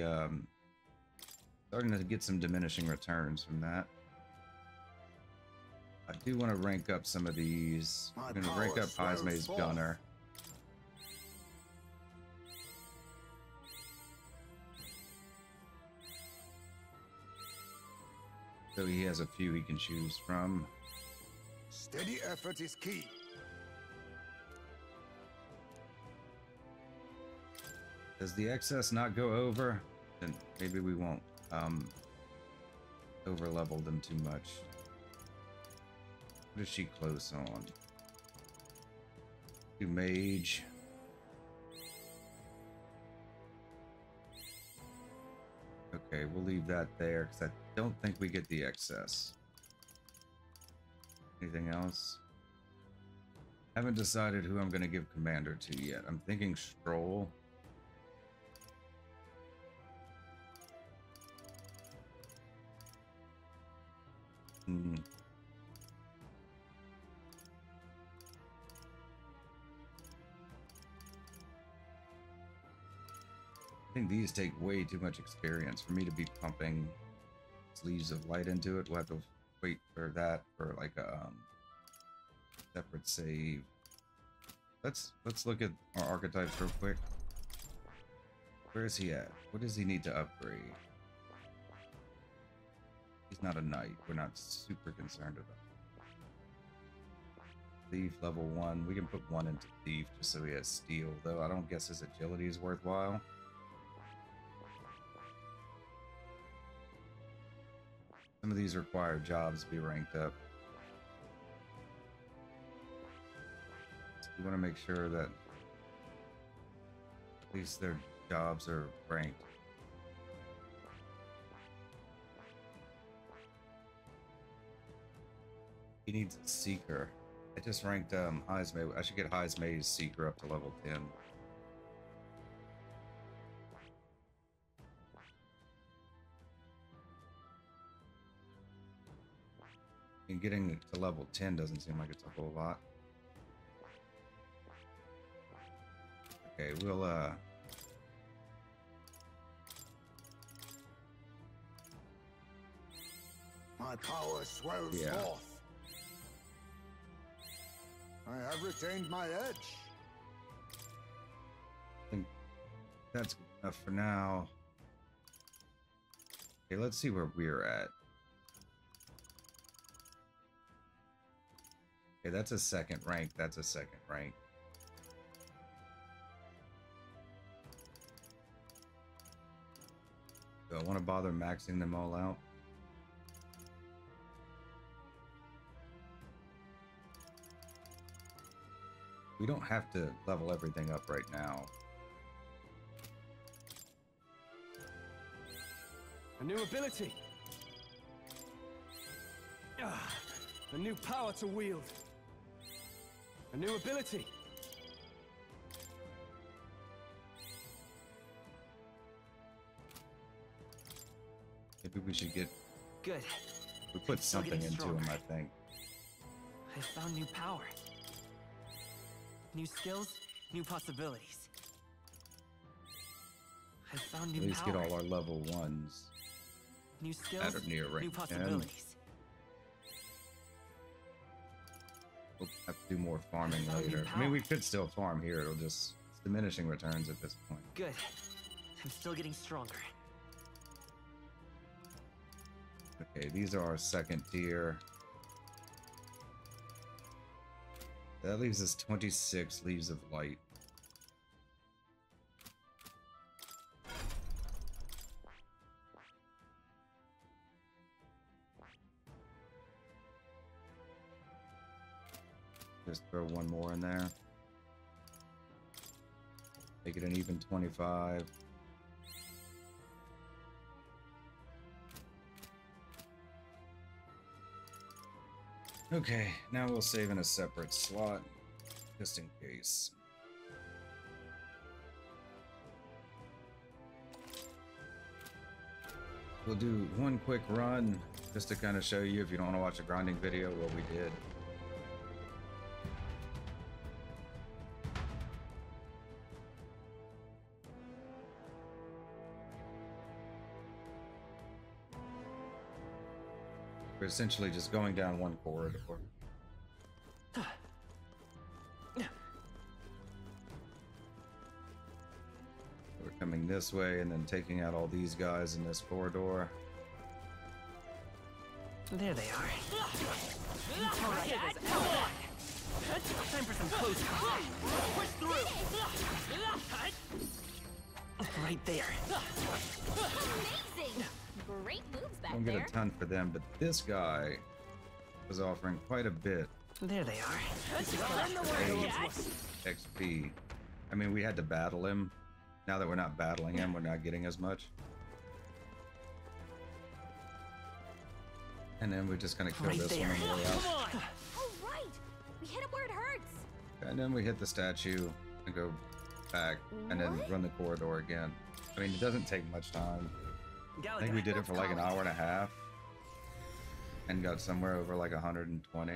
starting to get some diminishing returns from that. I do want to rank up some of these. My I'm going to rank power up swells Heismay's forth. gunner. So he has a few he can choose from. Steady effort is key. Does the excess not go over? Then maybe we won't over level them too much. What is she close on? Do mage. Okay, we'll leave that there because I don't think we get the excess. Anything else? Haven't decided who I'm going to give commander to yet. I'm thinking Strohl. I think these take way too much experience for me to be pumping sleeves of light into it. We'll have to wait for that for like a separate save. Let's look at our archetypes real quick. Where is he at? What does he need to upgrade? He's not a knight. We're not super concerned about it. Thief level 1. We can put 1 into thief just so he has steel, though I don't guess his agility is worthwhile. some of these require jobs to be ranked up. So we want to make sure that at least their jobs are ranked. He needs a seeker. I just ranked Heismay. I should get Heismay's seeker up to level 10. And getting it to level 10 doesn't seem like it's a whole lot. Okay, we'll My power swells Yeah. forth. I have retained my edge. I think that's good enough for now. Okay, let's see where we're at. Okay, that's a second rank. That's a second rank. Do I want to bother maxing them all out? We don't have to level everything up right now. A new ability. Ah, a new power to wield. A new ability. Maybe we should get... Good. We put Still something getting into him, stronger. I think. I found new power. New skills, new possibilities. I found new At least power. get all our level 1s. New skills, At or near rank new 10. possibilities. We'll have to do more farming found new later. I mean, power. we could still farm here. It'll just... It's diminishing returns at this point. Good. I'm still getting stronger. Okay, these are our second tier. That leaves us 26 Leaves of Light. Just throw one more in there. Make it an even 25. Okay, now we'll save in a separate slot, just in case. We'll do one quick run, just to kind of show you, if you don't want to watch a grinding video, what we did. We're essentially just going down one corridor. We're coming this way and then taking out all these guys in this corridor. There they are. Time for some close combat. Push through. Right there. Amazing! Great moves back Don't get there. a ton for them, but this guy was offering quite a bit. There they are. XP. I mean, we had to battle him. Now that we're not battling him, we're not getting as much. And then we're just gonna kill Right this there. one on the way out. Oh, right! We hit him where it hurts! And then we hit the statue and go back and then What? run the corridor again. I mean, it doesn't take much time. I think we did it for like an Let's call hour and a half and got somewhere over like 120.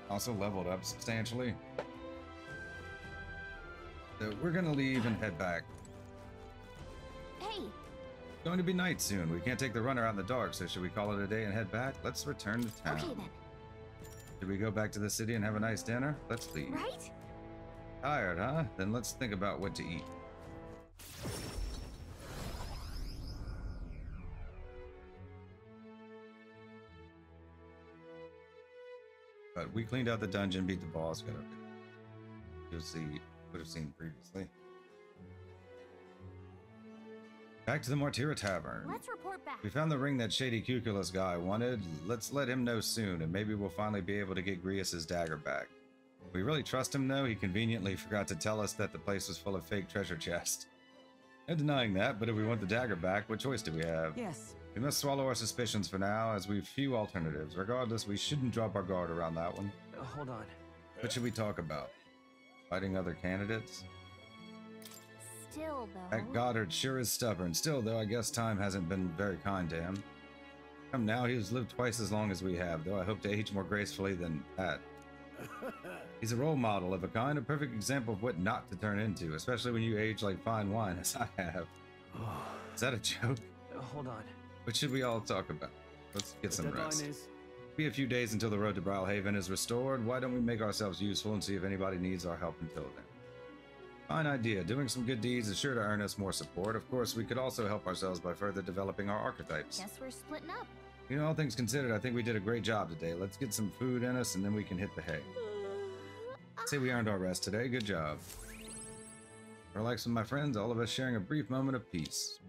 Also leveled up substantially. So we're gonna leave and head back. Hey, It's going to be night soon. We can't take the runner out in the dark, so should we call it a day and head back? Let's return to town. okay then. Should we go back to the city and have a nice dinner? Let's leave. Right? Tired, huh? Then let's think about what to eat. But we cleaned out the dungeon, beat the boss, got everything. You'll see, would have seen previously. Back to the Martira Tavern. Let's report back. We found the ring that shady Cuculus guy wanted. Let's let him know soon, and maybe we'll finally be able to get Grius's dagger back. We really trust him, though. He conveniently forgot to tell us that the place was full of fake treasure chests. No denying that, but if we want the dagger back, what choice do we have? Yes. We must swallow our suspicions for now, as we've few alternatives. Regardless, we shouldn't drop our guard around that one. Hold on. What should we talk about? Fighting other candidates? Still, though. That Goddard sure is stubborn. Still, though, I guess time hasn't been very kind to him. Come now, he's lived twice as long as we have, though I hope to age more gracefully than that. He's a role model of a kind, a perfect example of what not to turn into, especially when you age like fine wine, as I have. Is that a joke? Hold on. What should we all talk about? Let's get some rest. Is... Be a few days until the road to Brawlhaven is restored. Why don't we make ourselves useful and see if anybody needs our help until then? Fine idea. Doing some good deeds is sure to earn us more support. Of course, we could also help ourselves by further developing our archetypes. Guess we're splitting up. You know, all things considered, I think we did a great job today. Let's get some food in us and then we can hit the hay. Say we earned our rest today. Good job. Relax with my friends, all of us sharing a brief moment of peace.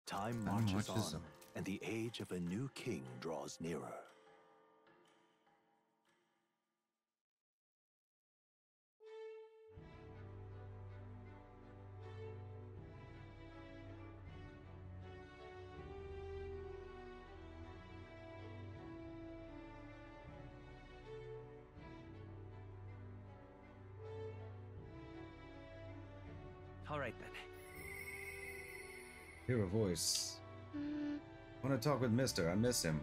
Time marches on, and the age of a new king draws nearer. All right, then. Hear a voice. Want to talk with Mister. I miss him.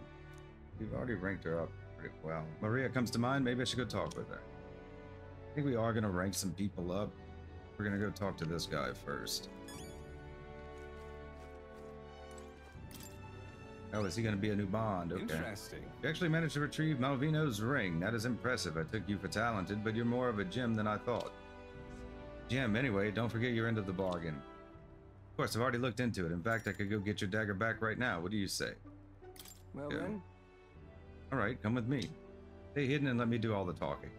We've already ranked her up pretty well. Maria comes to mind. Maybe I should go talk with her. I think we are going to rank some people up. We're going to go talk to this guy first. Oh, is he going to be a new bond? Okay. Interesting. You actually managed to retrieve Malvino's ring. That is impressive. I took you for talented, but you're more of a gem than I thought. Gem, anyway, don't forget your end of the bargain. Of course, I've already looked into it. In fact, I could go get your dagger back right now. What do you say? Well Yeah. then. All right, come with me. Stay hidden and let me do all the talking.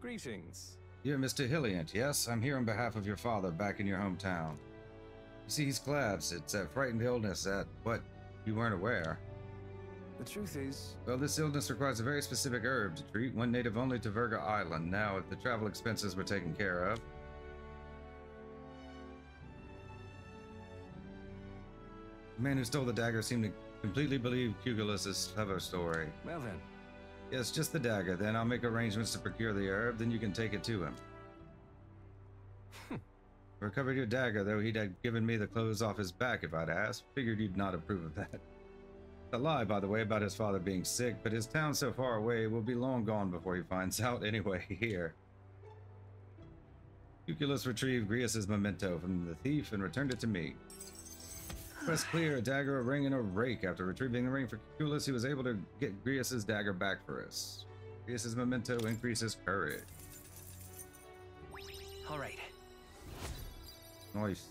Greetings. You're Mr. Hilliant. Yes, I'm here on behalf of your father back in your hometown. You see, he's collapsed. It's a frightened illness that, what, you weren't aware. The truth is, Well, this illness requires a very specific herb to treat, one native only to Virga Island. Now, if the travel expenses were taken care of... The man who stole the dagger seemed to completely believe Cuculus's clever story. well then. Yes, just the dagger. Then I'll make arrangements to procure the herb, then you can take it to him. Recovered your dagger, though he'd have given me the clothes off his back if I'd asked. Figured you'd not approve of that. A lie, by the way, about his father being sick, but his town so far away will be long gone before he finds out. Anyway, here. Cuculus retrieved Grius's memento from the thief and returned it to me. Press clear, a dagger, a ring, and a rake. After retrieving the ring for Cuculus, he was able to get Grius's dagger back for us. Grius's memento increases courage. All right. Nice.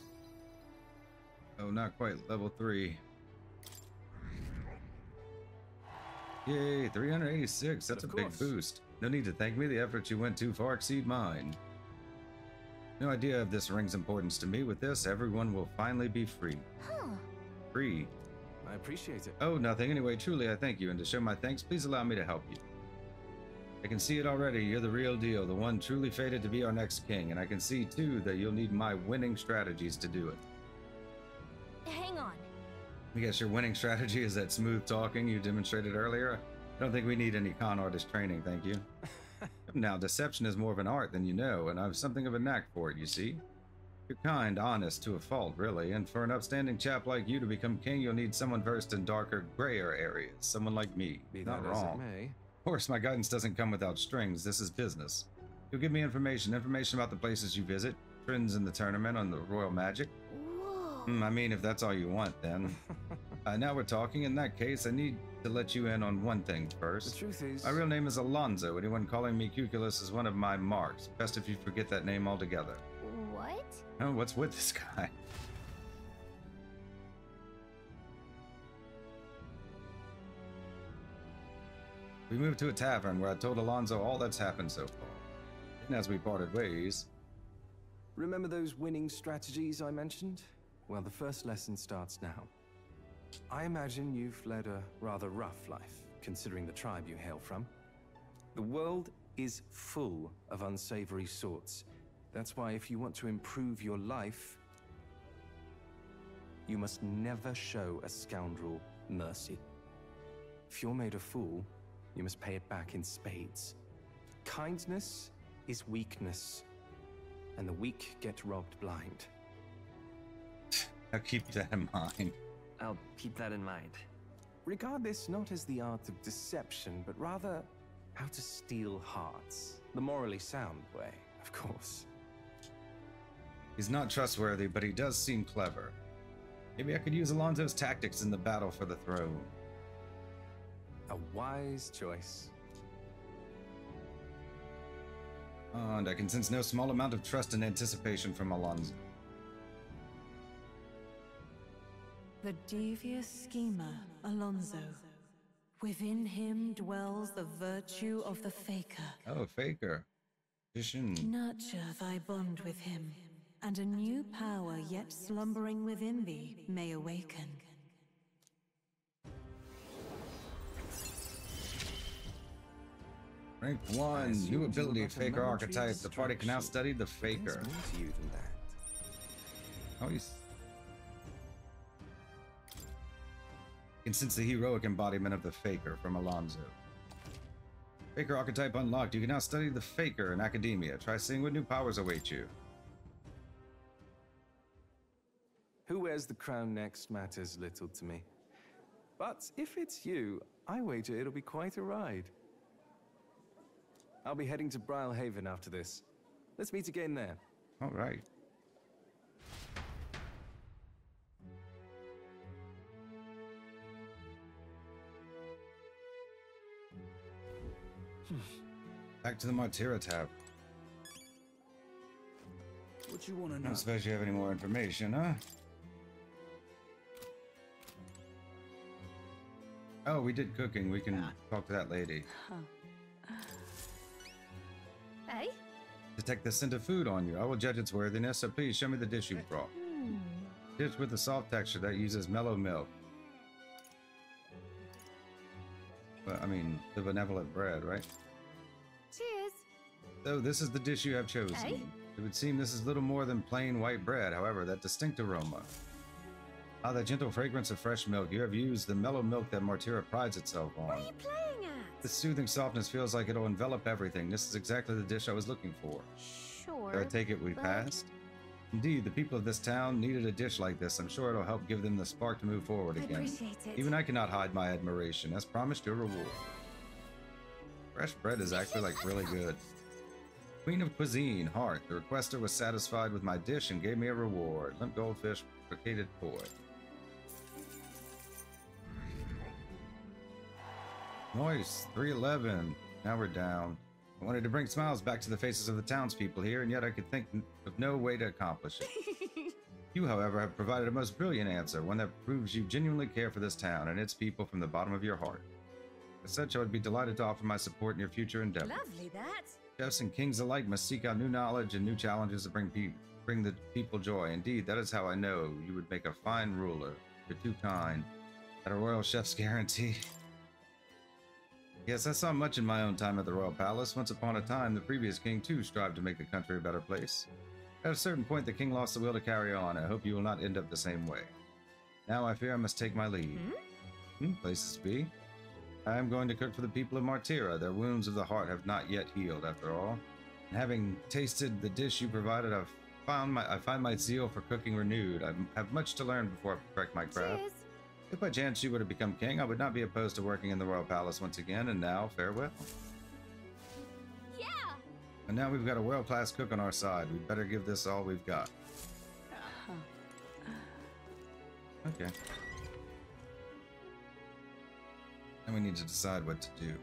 Oh, not quite. Level 3. Yay, 386. That's a Of big course. boost. No need to thank me. The efforts you went too far exceed mine. No idea of this ring's importance to me. With this, everyone will finally be free. Huh. Free? I appreciate it. Oh, nothing. Anyway, truly, I thank you. And to show my thanks, please allow me to help you. I can see it already. You're the real deal. The one truly fated to be our next king. And I can see, too, that you'll need my winning strategies to do it. Hang on. I guess your winning strategy is that smooth talking you demonstrated earlier. I don't think we need any con artist training, thank you. Now, deception is more of an art than you know, and I've something of a knack for it, you see. You're kind, honest, to a fault, really, and for an upstanding chap like you to become king, you'll need someone versed in darker, grayer areas. Someone like me. Be Not that as it wrong. may. Of course, my guidance doesn't come without strings. This is business. You'll give me information about the places you visit, trends in the tournament on the Royal Magic. Whoa. I mean, if that's all you want, then. Now we're talking. In that case, I need to let you in on one thing The first. truth is, My real name is Alonzo. Anyone calling me Cuculus is one of my marks. Best if you forget that name altogether. What? Oh, what's with this guy? We moved to a tavern where I told Alonzo all that's happened so far. And as we parted ways... Remember those winning strategies I mentioned? Well, the first lesson starts now. I imagine you've led a rather rough life, considering the tribe you hail from. The world is full of unsavory sorts. That's why if you want to improve your life, you must never show a scoundrel mercy. If you're made a fool, you must pay it back in spades. Kindness is weakness, and the weak get robbed blind. I'll keep that in mind. I'll keep that in mind. Regard this not as the art of deception, but rather how to steal hearts. The morally sound way, of course. He's not trustworthy, but he does seem clever. Maybe I could use Alonzo's tactics in the battle for the throne. A wise choice. And I can sense no small amount of trust and anticipation from Alonzo. The devious schemer, Alonzo. Within him dwells the virtue of the faker. Oh, faker. Vision. Nurture thy bond with him, and a new power yet slumbering within thee may awaken. Rank 1, new ability, Faker Archetype. The party can now study the Faker. Oh, he's... You can sense the heroic embodiment of the Faker from Alonzo. Faker Archetype unlocked. You can now study the Faker in academia. Try seeing what new powers await you. Who wears the crown next matters little to me. But if it's you, I wager it'll be quite a ride. I'll be heading to Brilehaven after this. Let's meet again there. All right. Back to the Martira Tavern. What you want to I know? don't suppose you have any more information, huh? Oh, we did cooking. We can talk to that lady. Hey? Detect the scent of food on you. I will judge its worthiness, so please show me the dish you brought. Dish with a soft texture that uses mellow milk. Well, I mean, the benevolent bread, right? Cheers. So this is the dish you have chosen. Hey? It would seem this is little more than plain white bread. However, that distinct aroma. Ah, that gentle fragrance of fresh milk. You have used the mellow milk that Martira prides itself on. What are you playing at? This soothing softness feels like it'll envelop everything. This is exactly the dish I was looking for. Sure. Do I take it we but- passed? Indeed, the people of this town needed a dish like this. I'm sure it'll help give them the spark to move forward I again. appreciate it. Even I cannot hide my admiration. As promised, your reward. Fresh bread is actually like really good. Queen of Cuisine, Heart. The requester was satisfied with my dish and gave me a reward. Limp goldfish, placated poi. Nice, 311. Now we're down. I wanted to bring smiles back to the faces of the townspeople here, and yet I could think of no way to accomplish it. You, however, have provided a most brilliant answer, one that proves you genuinely care for this town and its people from the bottom of your heart. As such, I would be delighted to offer my support in your future endeavors. Lovely, that. Chefs and kings alike must seek out new knowledge and new challenges to bring the people joy. Indeed, that is how I know you would make a fine ruler. You're too kind. At a royal chef's guarantee. Yes, I saw much in my own time at the royal palace. Once upon a time, the previous king too strived to make the country a better place. At a certain point, the king lost the will to carry on. I hope you will not end up the same way. Now I fear I must take my leave. Places to be. I am going to cook for the people of Martira. Their wounds of the heart have not yet healed, after all. And having tasted the dish you provided, I find my zeal for cooking renewed. I have much to learn before I perfect my craft. Cheers. If by chance you were to become king, I would not be opposed to working in the royal palace once again. And now, farewell. Yeah. And now we've got a world-class cook on our side. We'd better give this all we've got. Okay. And we need to decide what to do.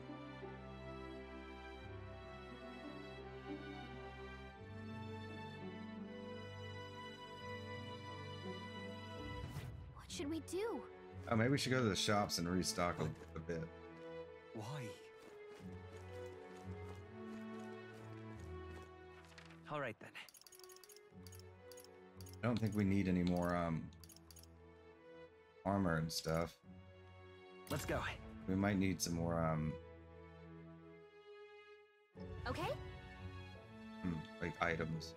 What should we do? Oh, maybe we should go to the shops and restock a bit. Why? All right then. I don't think we need any more armor and stuff. Let's go. We might need some more Okay? like items.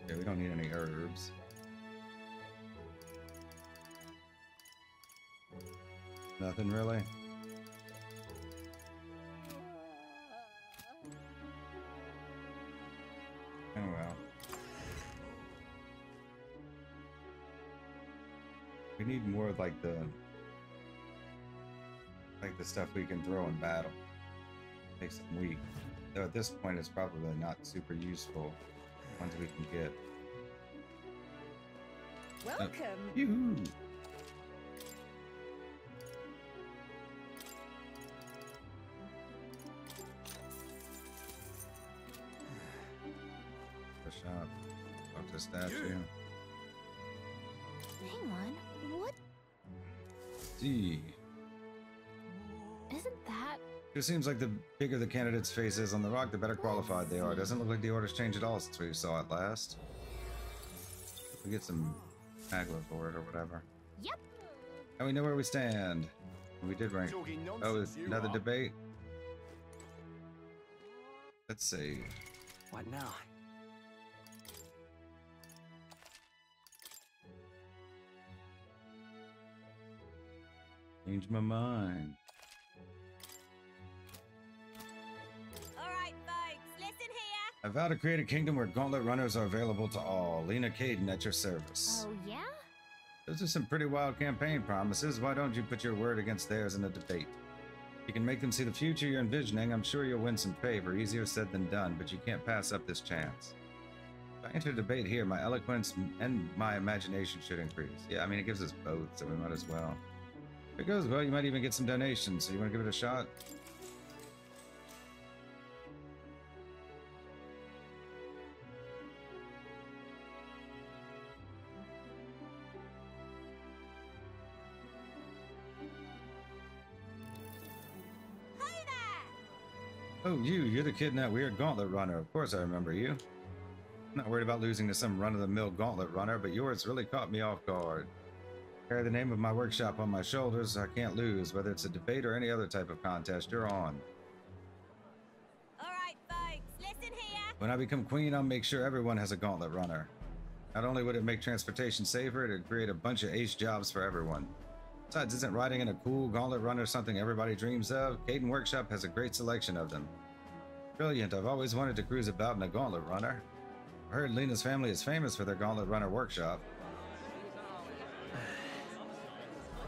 Yeah, we don't need any herbs. Nothing really. Oh well. We need more of like the stuff we can throw in battle. Makes them weak. Though at this point it's probably not super useful once we can get. Welcome. Yoo-hoo. The shop. Talk to statue. Hang on. What? See. Isn't that? It seems like the bigger the candidate's face is on the rock, the better qualified they are. Doesn't look like the order's changed at all since we saw it last. We get some magla for it or whatever. Yep. And we know where we stand. We did rank. Oh, is another debate? Let's see. What now? Change my mind. Alright, folks, listen here. I vow to create a kingdom where gauntlet runners are available to all. Lina Caden at your service. Oh, yeah? Those are some pretty wild campaign promises. Why don't you put your word against theirs in a debate? You can make them see the future you're envisioning. I'm sure you'll win some favor. Easier said than done, but you can't pass up this chance. If I enter debate here, my eloquence and my imagination should increase. Yeah, I mean, it gives us both, so we might as well. If it goes well, you might even get some donations, so you want to give it a shot? Hi there. Oh, you're the kid in that weird gauntlet runner. Of course I remember you. I'm not worried about losing to some run-of-the-mill gauntlet runner, but yours really caught me off guard. I carry the name of my workshop on my shoulders, so I can't lose. Whether it's a debate or any other type of contest, you're on. Alright, folks, listen here. When I become queen, I'll make sure everyone has a gauntlet runner. Not only would it make transportation safer, it'd create a bunch of ace jobs for everyone. Besides, isn't riding in a cool gauntlet runner something everybody dreams of? Caden Workshop has a great selection of them. Brilliant, I've always wanted to cruise about in a gauntlet runner. I heard Lina's family is famous for their gauntlet runner workshop.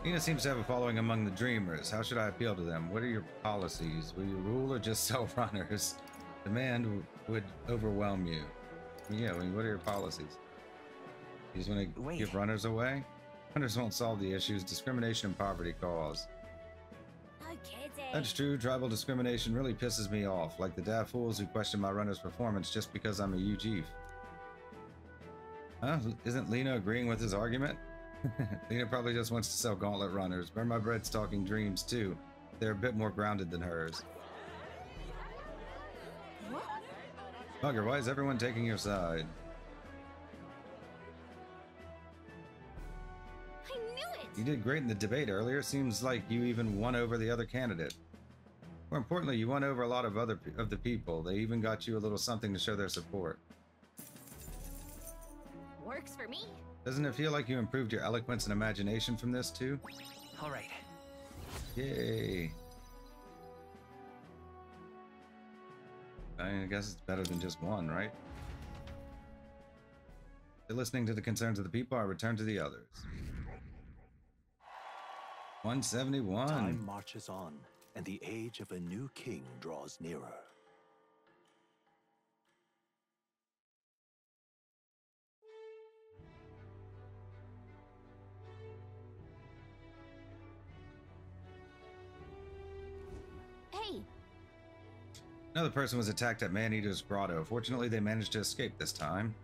Lina seems to have a following among the dreamers. How should I appeal to them? What are your policies? Will you rule or just sell runners? Demand would overwhelm you. Yeah, I mean, what are your policies? You just want to give runners away? Runners won't solve the issues discrimination and poverty cause. No kidding. That's true. Tribal discrimination really pisses me off, like the daft fools who question my runner's performance just because I'm a UG. Huh? Isn't Lina agreeing with his argument? Lina probably just wants to sell gauntlet runners. Burn My Bread's talking dreams too. They're a bit more grounded than hers. What? Bugger, why is everyone taking your side? I knew it! You did great in the debate earlier. Seems like you even won over the other candidate. More importantly, you won over a lot of the people. They even got you a little something to show their support. Works for me. Doesn't it feel like you improved your eloquence and imagination from this too? All right. Yay. I guess it's better than just one, right? After listening to the concerns of the people, I return to the others. 171. Time marches on, and the age of a new king draws nearer. Hey, Another person was attacked at Man-Eater's Grotto. Fortunately, they managed to escape this time.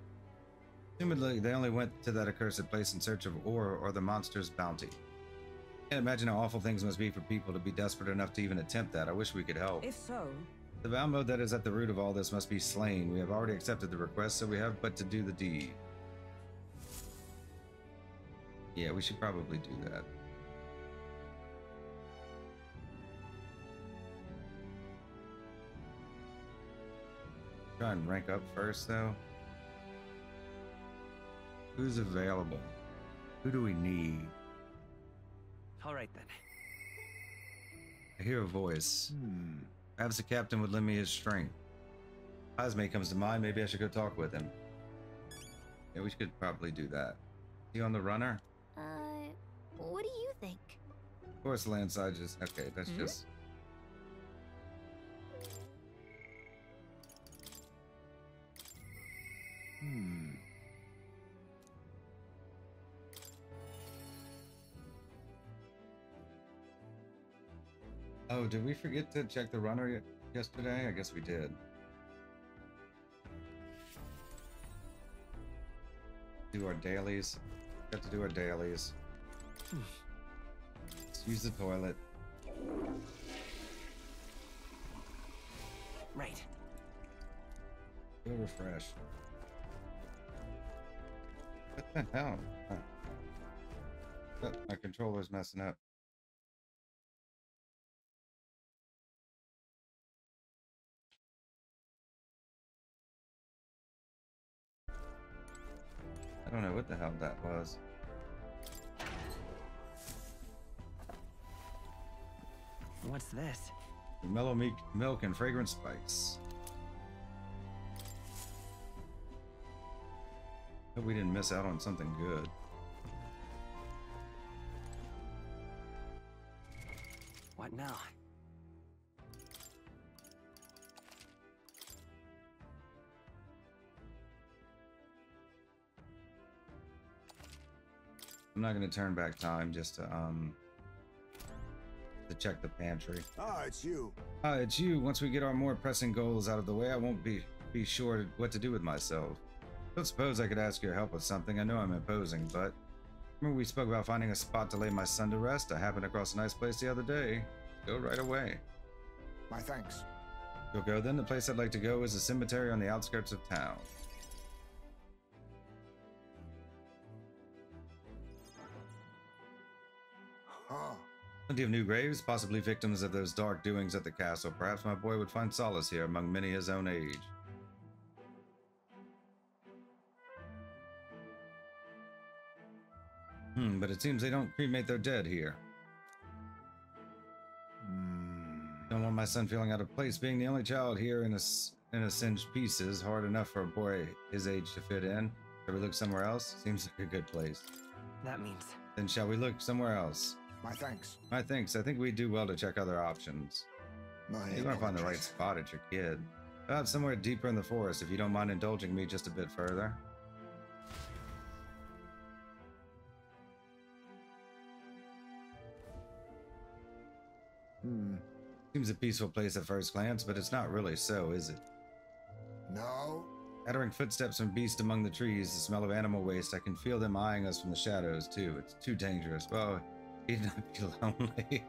Assumedly, they only went to that accursed place in search of ore or the monster's bounty. Can't imagine how awful things must be for people to be desperate enough to even attempt that. I wish we could help. If so, The vow mode that is at the root of all this must be slain. We have already accepted the request, so we have but to do the deed. Yeah, we should probably do that. Try and rank up first, though. Who's available? Who do we need? All right then. I hear a voice. Perhaps the captain would lend me his strength. Heismay comes to mind. Maybe I should go talk with him. Yeah, we could probably do that. Is he on the runner? What do you think? Of course, landside just... Okay, that's just... Oh, did we forget to check the runner yesterday? I guess we did. Do our dailies. Got to do our dailies. Let's use the toilet. Right. Go refresh. What the hell? Oh, my controller's messing up. I don't know what the hell that was. What's this? Mellow milk and fragrant spice. Hope we didn't miss out on something good. What now? I'm not going to turn back time just to check the pantry. Ah, it's you. It's you. Once we get our more pressing goals out of the way, I won't be sure what to do with myself. Don't suppose I could ask your help with something. I know I'm imposing, but remember we spoke about finding a spot to lay my son to rest? I happened across a nice place the other day. Go right away. My thanks. You'll go then. The place I'd like to go is a cemetery on the outskirts of town. Huh. Plenty of new graves, possibly victims of those dark doings at the castle. Perhaps my boy would find solace here among many his own age. But it seems they don't cremate their dead here. Don't want my son feeling out of place. Being the only child here in a singed pieces, hard enough for a boy his age to fit in. Shall we look somewhere else? Seems like a good place. That means... Then shall we look somewhere else? My thanks. My thanks. I think we do well to check other options. You want to find the right spot at your kid. Perhaps somewhere deeper in the forest, if you don't mind indulging me just a bit further. Seems a peaceful place at first glance, but it's not really so, is it? No. Pattering footsteps from beasts among the trees, the smell of animal waste. I can feel them eyeing us from the shadows, too. It's too dangerous. Well, he'd not be lonely.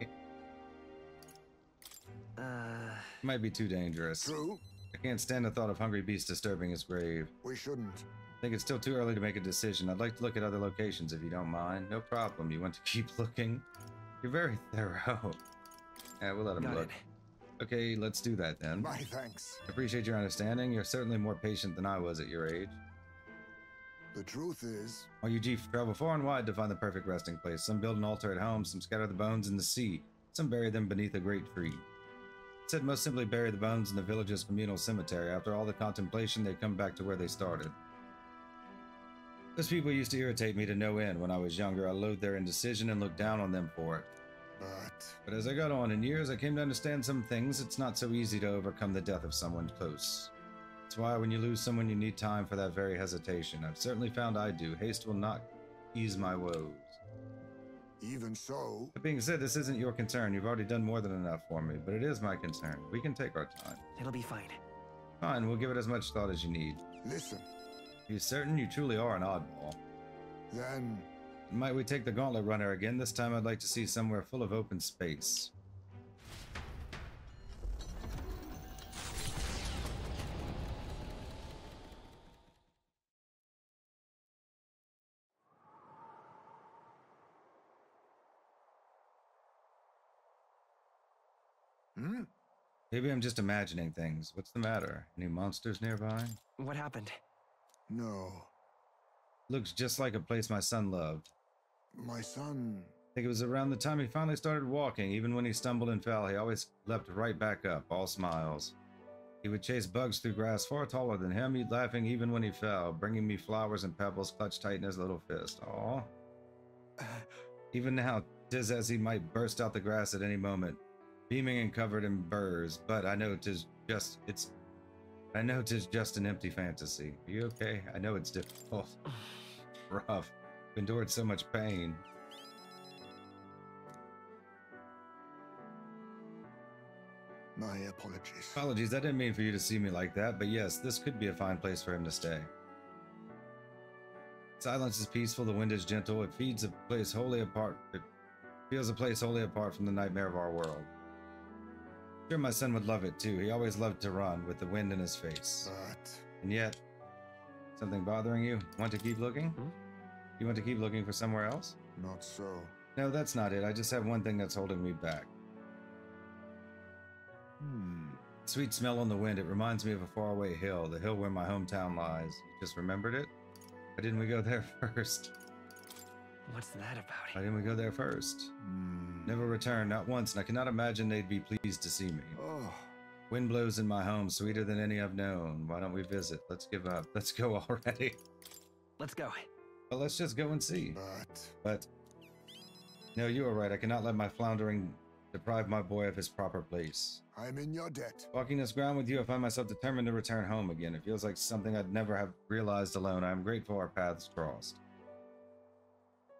It might be too dangerous. True. I can't stand the thought of hungry beasts disturbing his grave. We shouldn't. I think it's still too early to make a decision. I'd like to look at other locations if you don't mind. No problem. You want to keep looking? You're very thorough. Yeah, we'll let him look. Okay, let's do that then. My thanks. I appreciate your understanding. You're certainly more patient than I was at your age. The truth is... All you G travel far and wide to find the perfect resting place. Some build an altar at home, some scatter the bones in the sea, some bury them beneath a great tree. It said most simply bury the bones in the village's communal cemetery. After all the contemplation, they come back to where they started. Those people used to irritate me to no end. When I was younger, I loathed their indecision and looked down on them for it. But as I got on in years, I came to understand some things. It's not so easy to overcome the death of someone close. That's why when you lose someone, you need time for that very hesitation. I've certainly found I do. Haste will not ease my woes. Even so... That being said, this isn't your concern. You've already done more than enough for me, but it is my concern. We can take our time. It'll be fine. Fine, we'll give it as much thought as you need. Listen. Are you certain you truly are an oddball? Then... Might we take the gauntlet runner again? This time I'd like to see somewhere full of open space. Hmm? Maybe I'm just imagining things. What's the matter? Any monsters nearby? What happened? No. Looks just like a place my son loved. My son... I think it was around the time he finally started walking. Even when he stumbled and fell, he always leapt right back up, all smiles. He would chase bugs through grass far taller than him, he'd laughing even when he fell, bringing me flowers and pebbles clutched tight in his little fist. Aww. Even now, 'tis as he might burst out the grass at any moment, beaming and covered in burrs, but I know 'tis just an empty fantasy. Are you okay? I know it's difficult. Rough. Endured so much pain. My apologies. Apologies, I didn't mean for you to see me like that, but yes, this could be a fine place for him to stay. Silence is peaceful, the wind is gentle, it feels a place wholly apart from the nightmare of our world. Sure, my son would love it too. He always loved to run with the wind in his face. But... And yet, something bothering you? Want to keep looking? You want to keep looking for somewhere else? not so. No, that's not it. I just have one thing that's holding me back. Sweet smell on the wind. It reminds me of a faraway hill, the hill where my hometown lies. You just remembered it? Why didn't we go there first? What's that about? Why didn't we go there first? Never returned, not once, and I cannot imagine they'd be pleased to see me. Oh. Wind blows in my home, sweeter than any I've known. Why don't we visit? Let's give up. Let's go already. Let's go. Well, let's just go and see. But... No, you are right. I cannot let my floundering deprive my boy of his proper place. I'm in your debt. Walking this ground with you, I find myself determined to return home again. It feels like something I'd never have realized alone. I am grateful our paths crossed.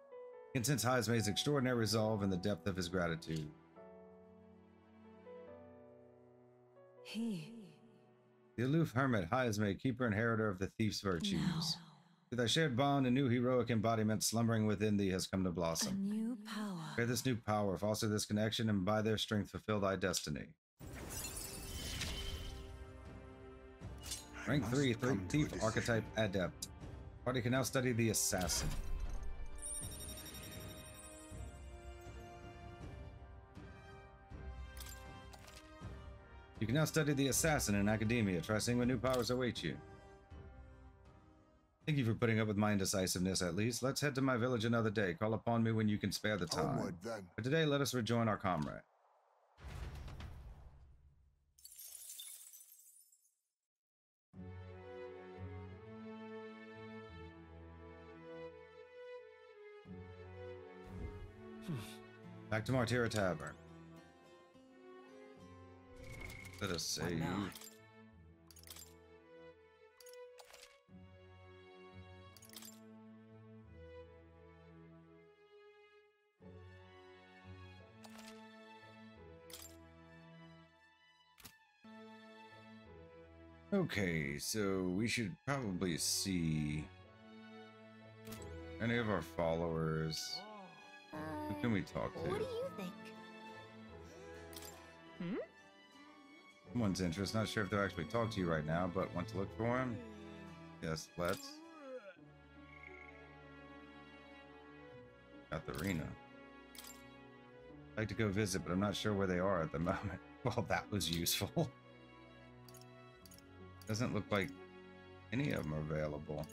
I can sense Heismay's extraordinary resolve and the depth of his gratitude. The aloof hermit, Heismay, keeper and inheritor of the thief's virtues. No. With our shared bond, a new heroic embodiment slumbering within thee has come to A blossom. new power. Bear this new power, foster this connection, and by their strength fulfill thy destiny. Rank 3, Thief, Archetype, Adept. Party can now study the Assassin. You can now study the Assassin in academia. Try seeing what new powers await you. Thank you for putting up with my indecisiveness, at least. Let's head to my village another day. Call upon me when you can spare the time. Onward, then. But today, let us rejoin our comrade. Back to Martira Tavern. Let us save. Okay, so we should probably see any of our followers. Who can we talk to? What do you think? Someone's interest. Not sure if they'll actually talk to you right now, but want to look for him? Yes, let's. Got the arena. I'd like to go visit, but I'm not sure where they are at the moment. Well, that was useful. Doesn't look like any of them are available.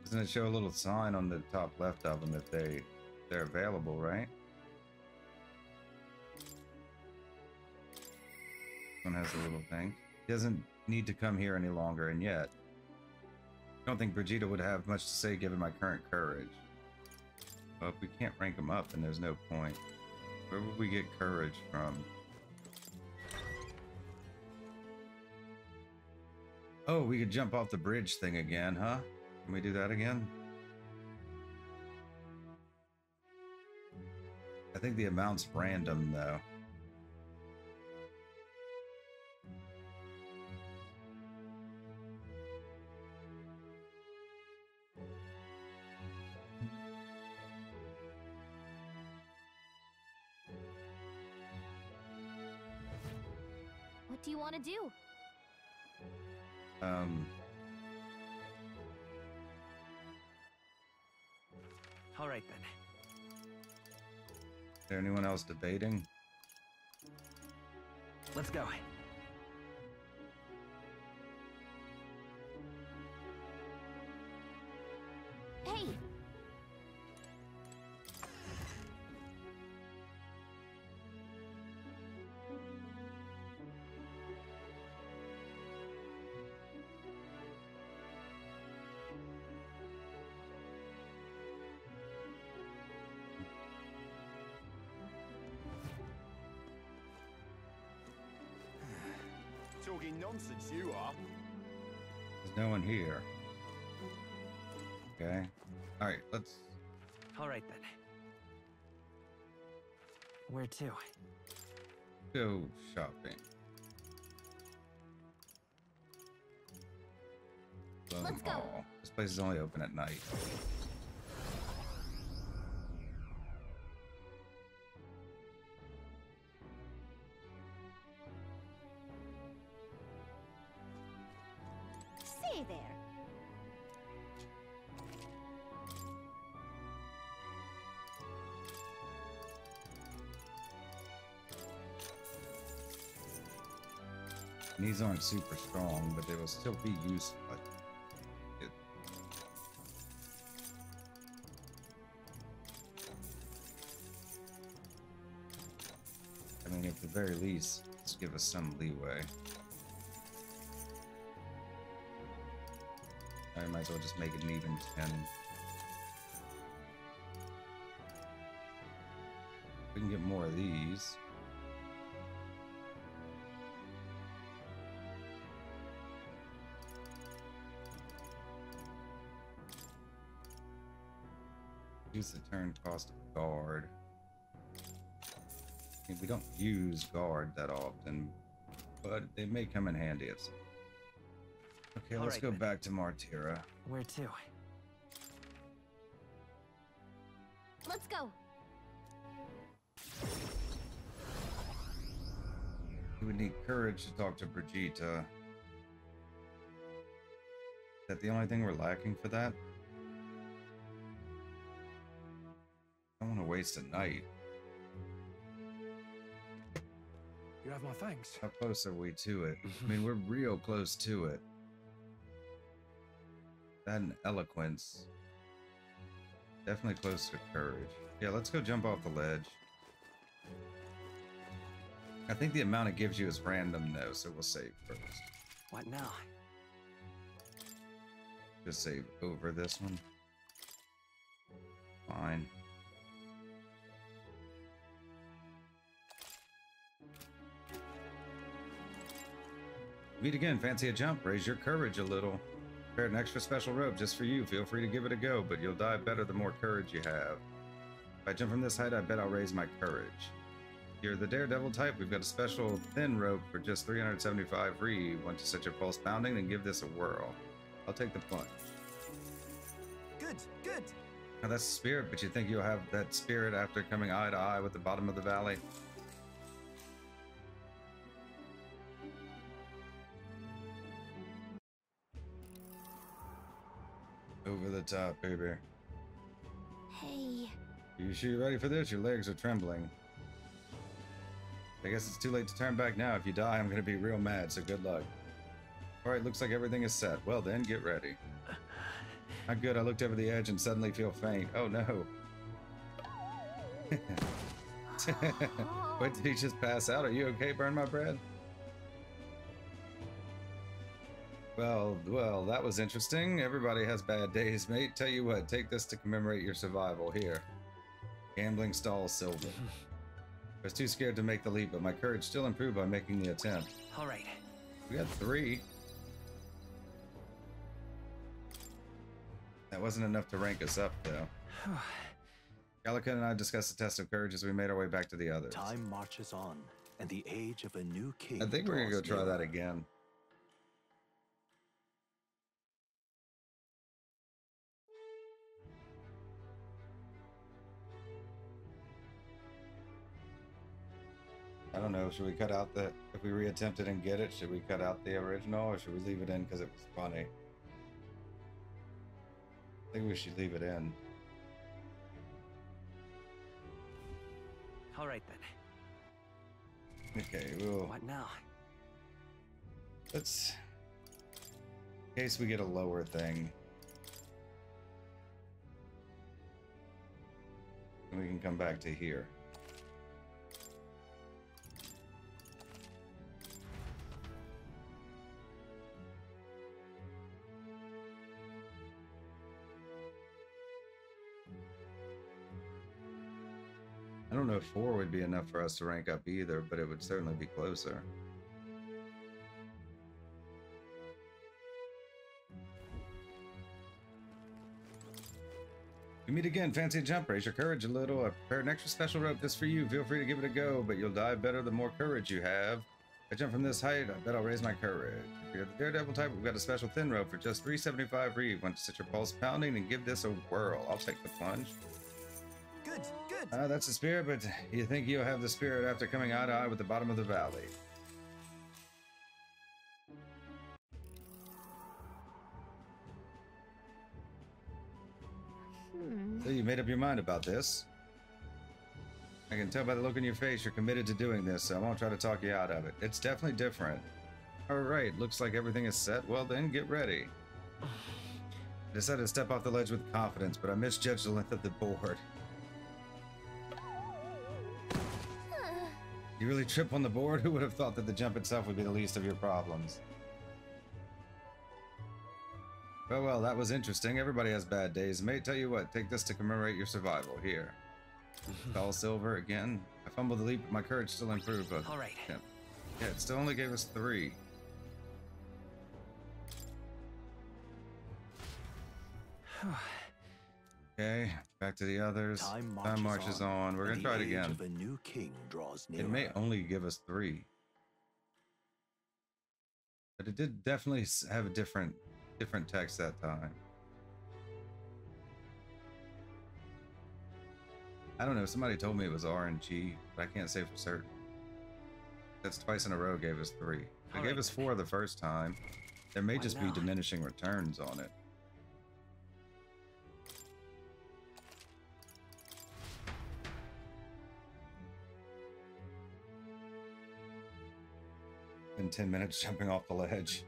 Doesn't it show a little sign on the top left of them that they're available, right? One has a little thing. He doesn't need to come here any longer, and yet I don't think Brigitta would have much to say given my current courage. Well, if we can't rank them up, then there's no point. Where would we get courage from? Oh, we could jump off the bridge thing again, huh? Can we do that again? I think the amount's random, though. What do you want to do? All right then. Is there anyone else debating? Let's go. Hey! Talking nonsense, you are. There's no one here. Okay. Alright, let's All right then. Where to? go shopping. Let's go. Hall. This place is only open at night. Stay there. These aren't super strong, but they will still be useful. It- I mean, at the very least, let's give us some leeway. I might as well just make it an even 10. We can get more of these. Use the turn cost of guard. I mean, we don't use guard that often, but they may come in handy at some. Okay, All let's right, go then. back to Martira. Where to? Let's go. We would need courage to talk to Brigitta. Is that the only thing we're lacking for that? I don't want to waste a night. You have my thanks. How close are we to it? I mean, we're real close to it. That and Eloquence. Definitely close to courage. Yeah, let's go jump off the ledge. I think the amount it gives you is random though, so we'll save first. What now? Just save over this one. Fine. Meet again, fancy a jump, raise your courage a little. Prepared an extra special rope just for you, feel free to give it a go, but you'll die better the more courage you have. If I jump from this height, I bet I'll raise my courage. If you're the daredevil type, we've got a special thin rope for just 375 Re. Want to set your pulse pounding, then give this a whirl. I'll take the plunge. Good, good. Now that's spirit, but you think you'll have that spirit after coming eye to eye with the bottom of the valley? Over the top, baby. Hey. You sure you're ready for this? Your legs are trembling. I guess it's too late to turn back now. If you die, I'm gonna be real mad, so good luck. Alright, looks like everything is set. Well then, get ready. Not good, I looked over the edge and suddenly feel faint. Oh no. What, did he just pass out? Are you okay, Burn My Bread? Well, that was interesting. Everybody has bad days, mate. Tell you what, take this to commemorate your survival. Here. Gambling stall silver. I was too scared to make the leap, but my courage still improved by making the attempt. All right. We got 3. That wasn't enough to rank us up, though. Allocating and I discussed the test of courage as we made our way back to the others. Time marches on, and the age of a new king. I think we're gonna go draws try that nearer. again. I don't know. Should we cut out the... If we reattempt it and get it, should we cut out the original or should we leave it in because it was funny? I think we should leave it in. All right then. Okay, we'll... What now? Let's... In case we get a lower thing. And we can come back to here. I don't know if 4 would be enough for us to rank up either, but it would certainly be closer. We meet again. Fancy a jump? Raise your courage a little. I prepared an extra special rope just for you. Feel free to give it a go, but you'll die better the more courage you have. If I jump from this height, I bet I'll raise my courage. If you're the daredevil type, we've got a special thin rope for just $3.75 read. Want to set your pulse pounding and give this a whirl. I'll take the plunge. Good, good. That's the spirit, but you think you'll have the spirit after coming eye to eye with the bottom of the valley. So you made up your mind about this. I can tell by the look in your face you're committed to doing this, so I won't try to talk you out of it. It's definitely different. Alright, looks like everything is set. Well then, get ready. I decided to step off the ledge with confidence, but I misjudged the length of the board. You really trip on the board? Who would have thought that the jump itself would be the least of your problems? Well, that was interesting. Everybody has bad days. Mate, tell you what, take this to commemorate your survival. Here. All silver again. I fumbled the leap, but my courage still improved. But, all right. Yeah, it still only gave us 3. Okay, back to the others. Time marches on. We're gonna try it again. A new king draws nearer. It may only give us 3. But it did definitely have a different text that time. I don't know, somebody told me it was RNG, but I can't say for certain. That's twice in a row gave us 3. It gave us 4 the first time. There may just be diminishing returns on it. Been 10 minutes jumping off the ledge.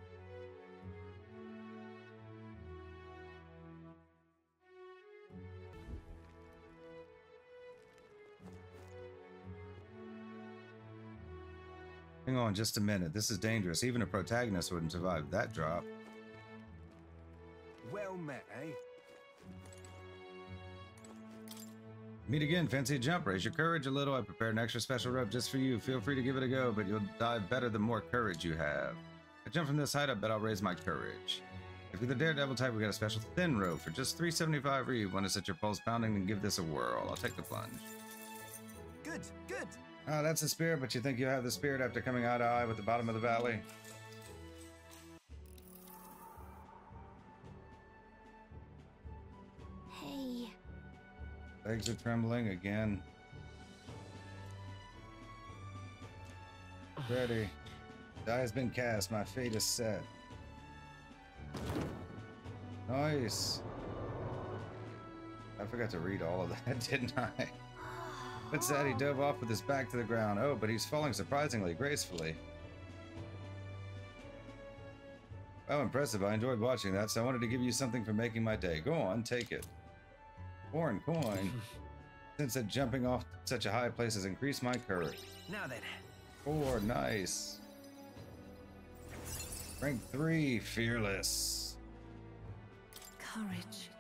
Hang on just a minute. This is dangerous. Even a protagonist wouldn't survive that drop. Well met, eh? Meet again. Fancy a jump? Raise your courage a little. I prepared an extra special rope just for you. Feel free to give it a go, but you'll die better the more courage you have. If I jump from this height, I bet I'll raise my courage. If you're the daredevil type, we got a special thin rope for just $3.75 read. Want to set your pulse pounding and give this a whirl. I'll take the plunge. Good, good. That's the spirit, but you think you have the spirit after coming eye to eye with the bottom of the valley? Hey. Legs are trembling again. Ready. Die has been cast. My fate is set. Nice. I forgot to read all of that, didn't I? What's that? He dove off with his back to the ground. Oh, but he's falling surprisingly gracefully. Oh, impressive. I enjoyed watching that, so I wanted to give you something for making my day. Go on, take it. Foreign coin. Since that jumping off such a high place has increased my courage. Now then. 4, nice. Rank 3, fearless. Courage.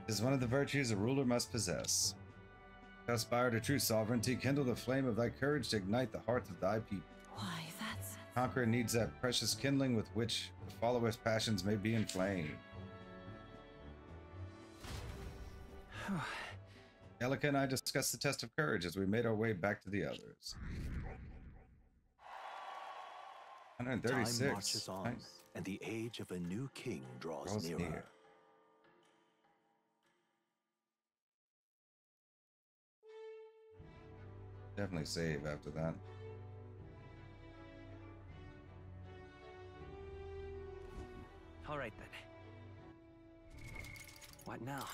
This is one of the virtues a ruler must possess. To aspire to true sovereignty, kindle the flame of thy courage to ignite the hearts of thy people. Why, that's... Conqueror needs that precious kindling with which the follower's passions may be inflamed. Elika and I discussed the test of courage as we made our way back to the others. 136. Time marches on, nice. and the age of a new king draws nearer. Definitely save after that. Alright then. What now?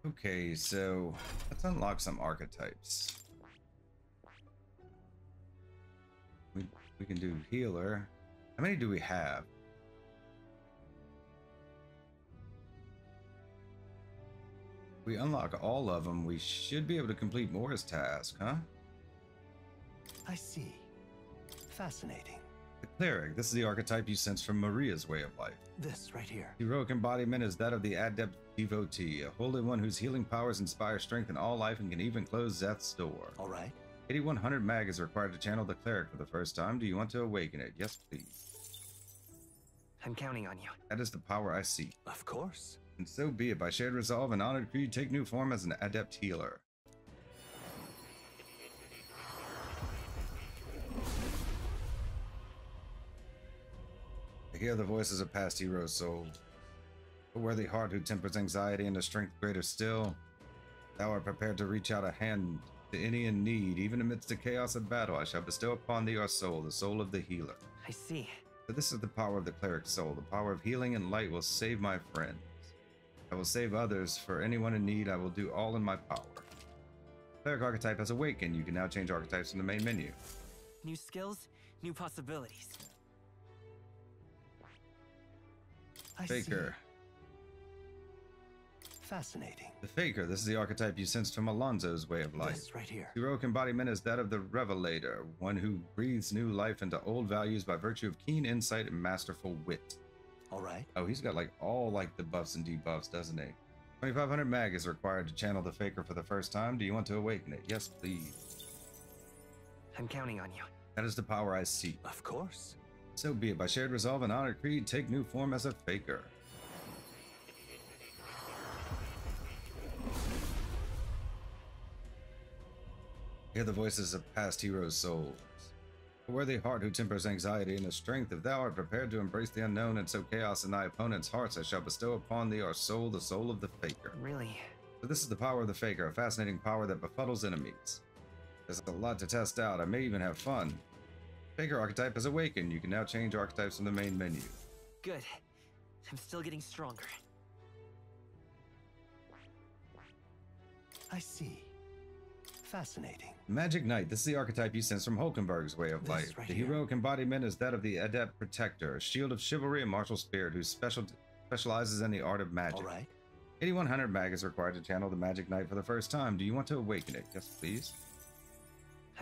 Okay, so let's unlock some archetypes. We can do healer. How many do we have? We unlock all of them. We should be able to complete Mora's task, huh? I see. Fascinating. The cleric. This is the archetype you sense from Maria's way of life. This right here. Heroic embodiment is that of the adept devotee, a holy one whose healing powers inspire strength in all life and can even close Zeth's door. All right. 8100 mag is required to channel the cleric for the first time. Do you want to awaken it? Yes, please. I'm counting on you. That is the power I seek. Of course. And so be it. By shared resolve and honored creed, take new form as an adept healer. I hear the voices of past heroes' souls. A worthy heart who tempers anxiety into strength greater still. Thou art prepared to reach out a hand to any in need, even amidst the chaos of battle. I shall bestow upon thee our soul, the soul of the healer. I see. So this is the power of the cleric's soul. The power of healing and light will save my friends. I will save others. For anyone in need, I will do all in my power. Cleric archetype has awakened. You can now change archetypes in the main menu. New skills, new possibilities. I Faker. see. Fascinating. The Faker. This is the archetype you sensed from Alonzo's way of life. This right here. Heroic embodiment is that of the Revelator, one who breathes new life into old values by virtue of keen insight and masterful wit. All right. Oh, he's got like all like the buffs and debuffs, doesn't he? 2500 mag is required to channel the Faker for the first time. Do you want to awaken it? Yes, please. I'm counting on you. That is the power I seek. Of course. So be it. By shared resolve and honored creed, take new form as a Faker. Hear the voices of past heroes' souls. A worthy heart who tempers anxiety and the strength. If thou art prepared to embrace the unknown and sow chaos in thy opponent's hearts, I shall bestow upon thee our soul, the soul of the Faker. Really? So this is the power of the Faker, a fascinating power that befuddles enemies. There's a lot to test out. I may even have fun. Faker archetype has awakened. You can now change archetypes from the main menu. Good. I'm still getting stronger. I see. Fascinating. Magic Knight. This is the archetype you sense from Hulkenberg's way of This life. right The here. heroic embodiment is that of the Adept Protector, a shield of chivalry and martial spirit who specializes in the art of magic. All right. 8100 mag is required to channel the Magic Knight for the first time. Do you want to awaken it? Yes, please.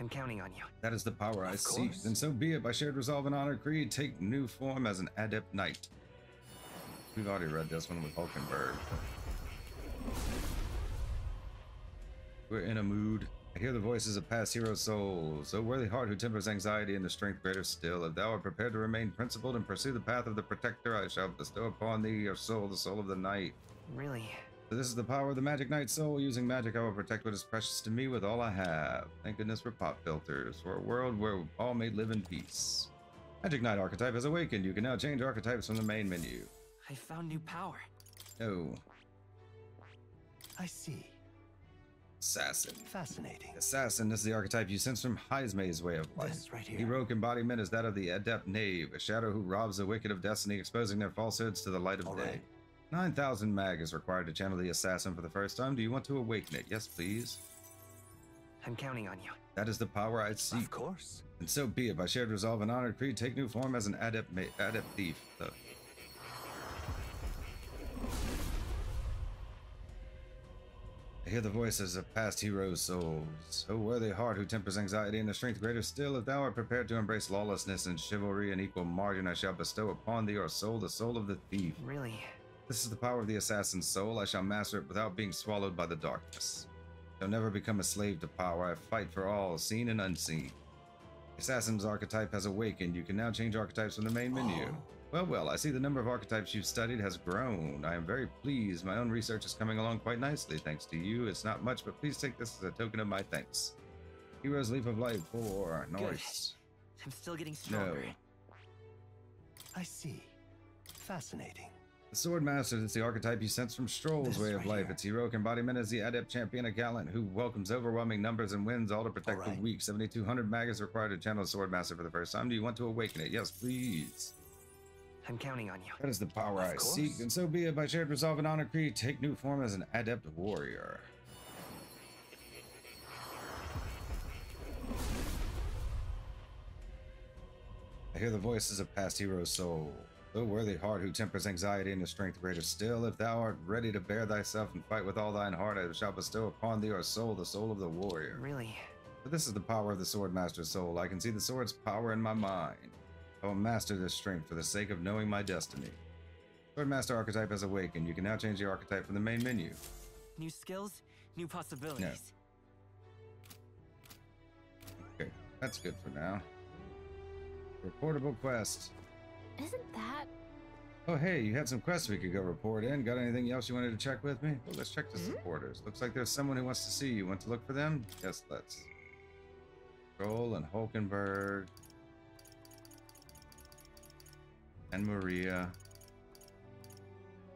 I'm counting on you. That is the power I Of seek. course. And so be it. By shared resolve and honor creed, take new form as an Adept Knight. We've already read this one with Hulkenberg. We're in a mood. I hear the voices of past hero souls. O worthy heart who tempers anxiety and the strength greater still. If thou art prepared to remain principled and pursue the path of the protector, I shall bestow upon thee your soul, the soul of the night. Really? So this is the power of the Magic Knight soul. Using magic, I will protect what is precious to me with all I have. Thank goodness for pop filters, for a world where all may live in peace. Magic Knight archetype has awakened. You can now change archetypes from the main menu. I found new power. Oh, I see. Assassin. Fascinating. Assassin is the archetype you sense from Heismay's way of life. This right here. Heroic embodiment is that of the Adept Knave, a shadow who robs the wicked of destiny, exposing their falsehoods to the light of All day. right. 9000 mag is required to channel the assassin for the first time. Do you want to awaken it? Yes, please. I'm counting on you. That is the power I seek. Of course. And so be it. By shared resolve and honored creed, take new form as an adept thief. I hear the voices of past heroes' souls. O worthy heart who tempers anxiety and the strength greater still. If thou art prepared to embrace lawlessness and chivalry in equal margin, I shall bestow upon thee our soul, the soul of the thief. Really? This is the power of the assassin's soul. I shall master it without being swallowed by the darkness. I shall never become a slave to power. I fight for all, seen and unseen. The assassin's archetype has awakened. You can now change archetypes from the main menu. Oh. Well, I see the number of archetypes you've studied has grown. I am very pleased. My own research is coming along quite nicely, thanks to you. It's not much, but please take this as a token of my thanks. Hero's Leap of Life 4. Nice. I'm still getting stronger. No. I see. Fascinating. The Sword Master is the archetype you sense from Strohl's way of life. Its heroic embodiment is the adept champion of Gallant, who welcomes overwhelming numbers and wins all to protect the weak. 7,200 mag is required to channel Sword Master for the first time. Do you want to awaken it? Yes, please. I'm counting on you. That is the power I seek, and so be it. By shared resolve and honor creed, take new form as an adept warrior. I hear the voices of past heroes' soul. O worthy heart who tempers anxiety into strength greater still, if thou art ready to bear thyself and fight with all thine heart, I shall bestow upon thee our soul, the soul of the warrior. Really? But this is the power of the Sword Master's soul. I can see the sword's power in my mind. I will master this strength for the sake of knowing my destiny. Sword Master archetype has awakened. You can now change the archetype from the main menu. New skills, new possibilities. No. Okay, that's good for now. Reportable quest. Isn't that... Oh, hey, you had some quests we could go report in. Got anything else you wanted to check with me? Well, let's check the supporters. Looks like there's someone who wants to see you. Want to look for them? Yes, let's. Strohl and Hulkenberg. And Maria.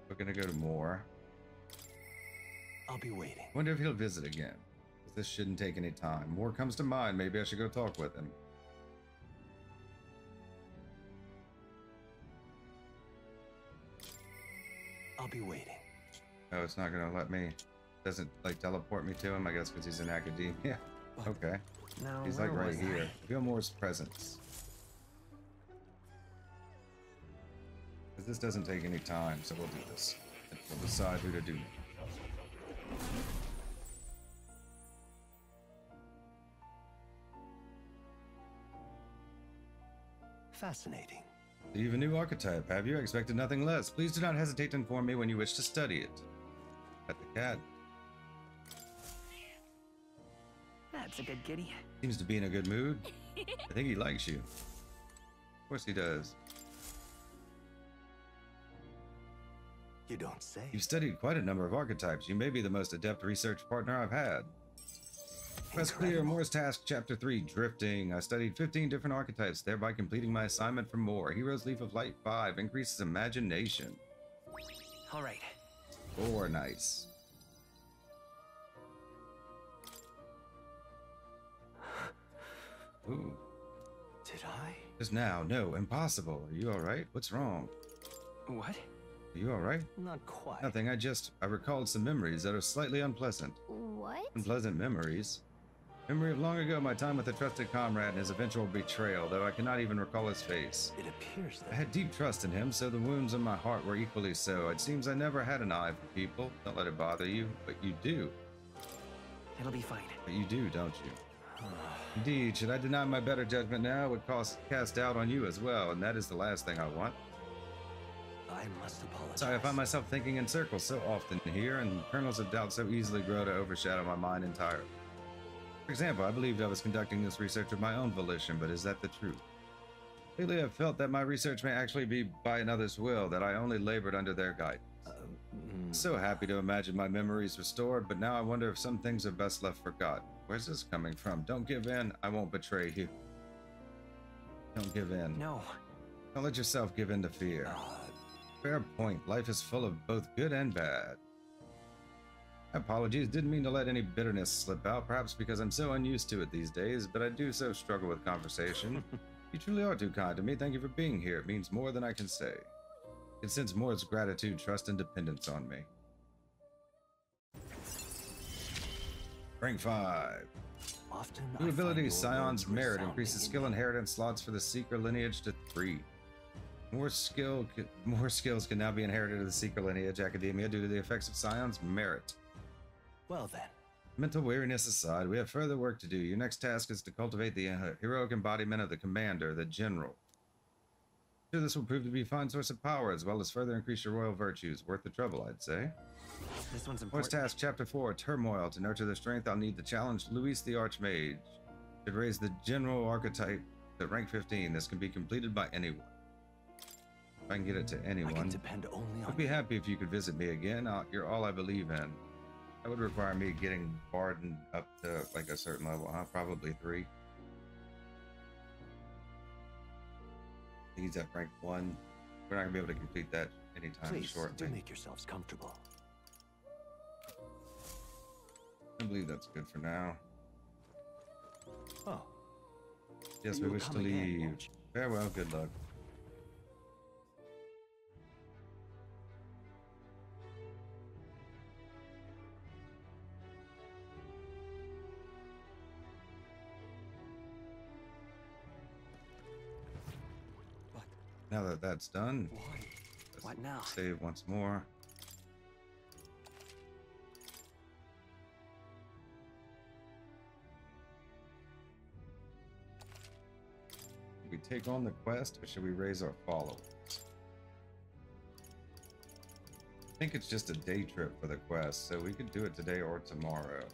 We're gonna go to more. I'll be waiting. Wonder if he'll visit again. This shouldn't take any time. More comes to mind. Maybe I should go talk with him. I'll be waiting. Oh, it's not gonna let me. Doesn't like teleport me to him, I guess, because he's in academia. Okay. No, He's like right here. Feel Moore's presence. Because this doesn't take any time, so we'll do this. And we'll decide who to do. Fascinating. So you have a new archetype, have you? I expected nothing less. Please do not hesitate to inform me when you wish to study it. At the cat. That's a good kitty. Seems to be in a good mood. I think he likes you. Of course he does. You don't say. You've studied quite a number of archetypes. You may be the most adept research partner I've had. Press clear. Moore's task, chapter 3, drifting. I studied 15 different archetypes, thereby completing my assignment for more. Hero's Leaf of Light 5 increases imagination. All right. 4, nice. Ooh. Did I? Just now. No, impossible. Are you alright? What's wrong? What? Are you alright? Not quite. Nothing. I recalled some memories that are slightly unpleasant. What? Unpleasant memories. Memory of long ago, my time with a trusted comrade and his eventual betrayal, though I cannot even recall his face. It appears that I had deep trust in him, so the wounds in my heart were equally so. It seems I never had an eye for people. Don't let it bother you, but you do. It'll be fine. But you do, don't you? Indeed, should I deny my better judgment now, it would cast doubt on you as well, and that is the last thing I want. I must apologize. Sorry, I find myself thinking in circles so often here, and kernels of doubt so easily grow to overshadow my mind entirely. For example, I believed I was conducting this research of my own volition, but is that the truth? Lately, I've felt that my research may actually be by another's will, that I only labored under their guidance. So happy to imagine my memories restored, but now I wonder if some things are best left forgotten. Where's this coming from? Don't give in. I won't betray you. Don't give in. No. Don't let yourself give in to fear. Fair point. Life is full of both good and bad. Apologies, didn't mean to let any bitterness slip out, perhaps because I'm so unused to it these days, but I do so struggle with conversation. You truly are too kind to me. Thank you for being here. It means more than I can say. I can sense Moore's gratitude, trust, and dependence on me. Rank 5. Often New I ability, find your Scion's words Merit, resounding increases in skill me. inheritance slots for the Seeker lineage to 3. More skills can now be inherited to the Seeker lineage academia due to the effects of Scion's Merit. Well then. Mental weariness aside, we have further work to do. Your next task is to cultivate the heroic embodiment of the commander, the general. Sure, this will prove to be a fine source of power, as well as further increase your royal virtues. Worth the trouble, I'd say. This one's Moore's important. task, chapter 4, Turmoil. To nurture their strength, I'll need to challenge Luis the Archmage. Should raise the general archetype to rank 15. This can be completed by anyone. If I can get it to anyone. I can depend only on I'd be you. happy if you could visit me again. You're all I believe in. That would require me getting Barden up to like a certain level, huh? Probably 3. He's at rank 1. we're not gonna be able to complete that anytime Please, shortly. do make yourselves comfortable. I believe that's good for now. Oh. Yes, Then we you'll wish to come again, leave. won't you? Farewell, good luck. What? Now that that's done, Why? let's What now? save once more. We take on the quest, or should we raise our followers? I think it's just a day trip for the quest, so we could do it today or tomorrow.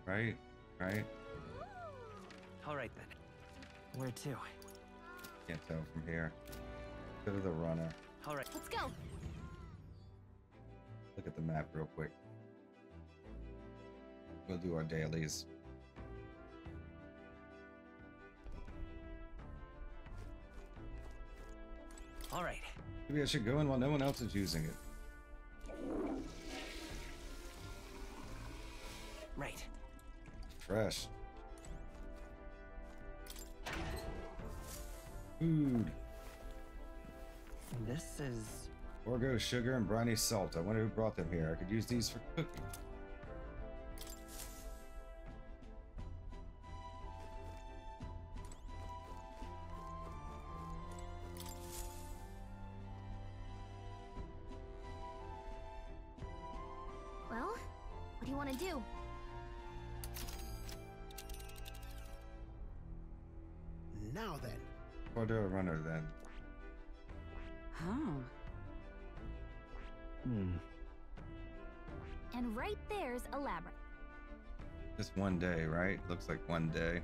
Right? Right? All right then. Where to? Can't tell from here. Go to the runner. All right. Let's go. Look at the map real quick. We'll do our dailies. All right. Maybe I should go in while no one else is using it. Right. Fresh. Food. This is... Orgo, sugar, and briny salt. I wonder who brought them here. I could use these for cooking. Well, what do you want to do? Now then. Or do a runner then. Huh. And right there's a labyrinth. Just one day, right? Looks like one day.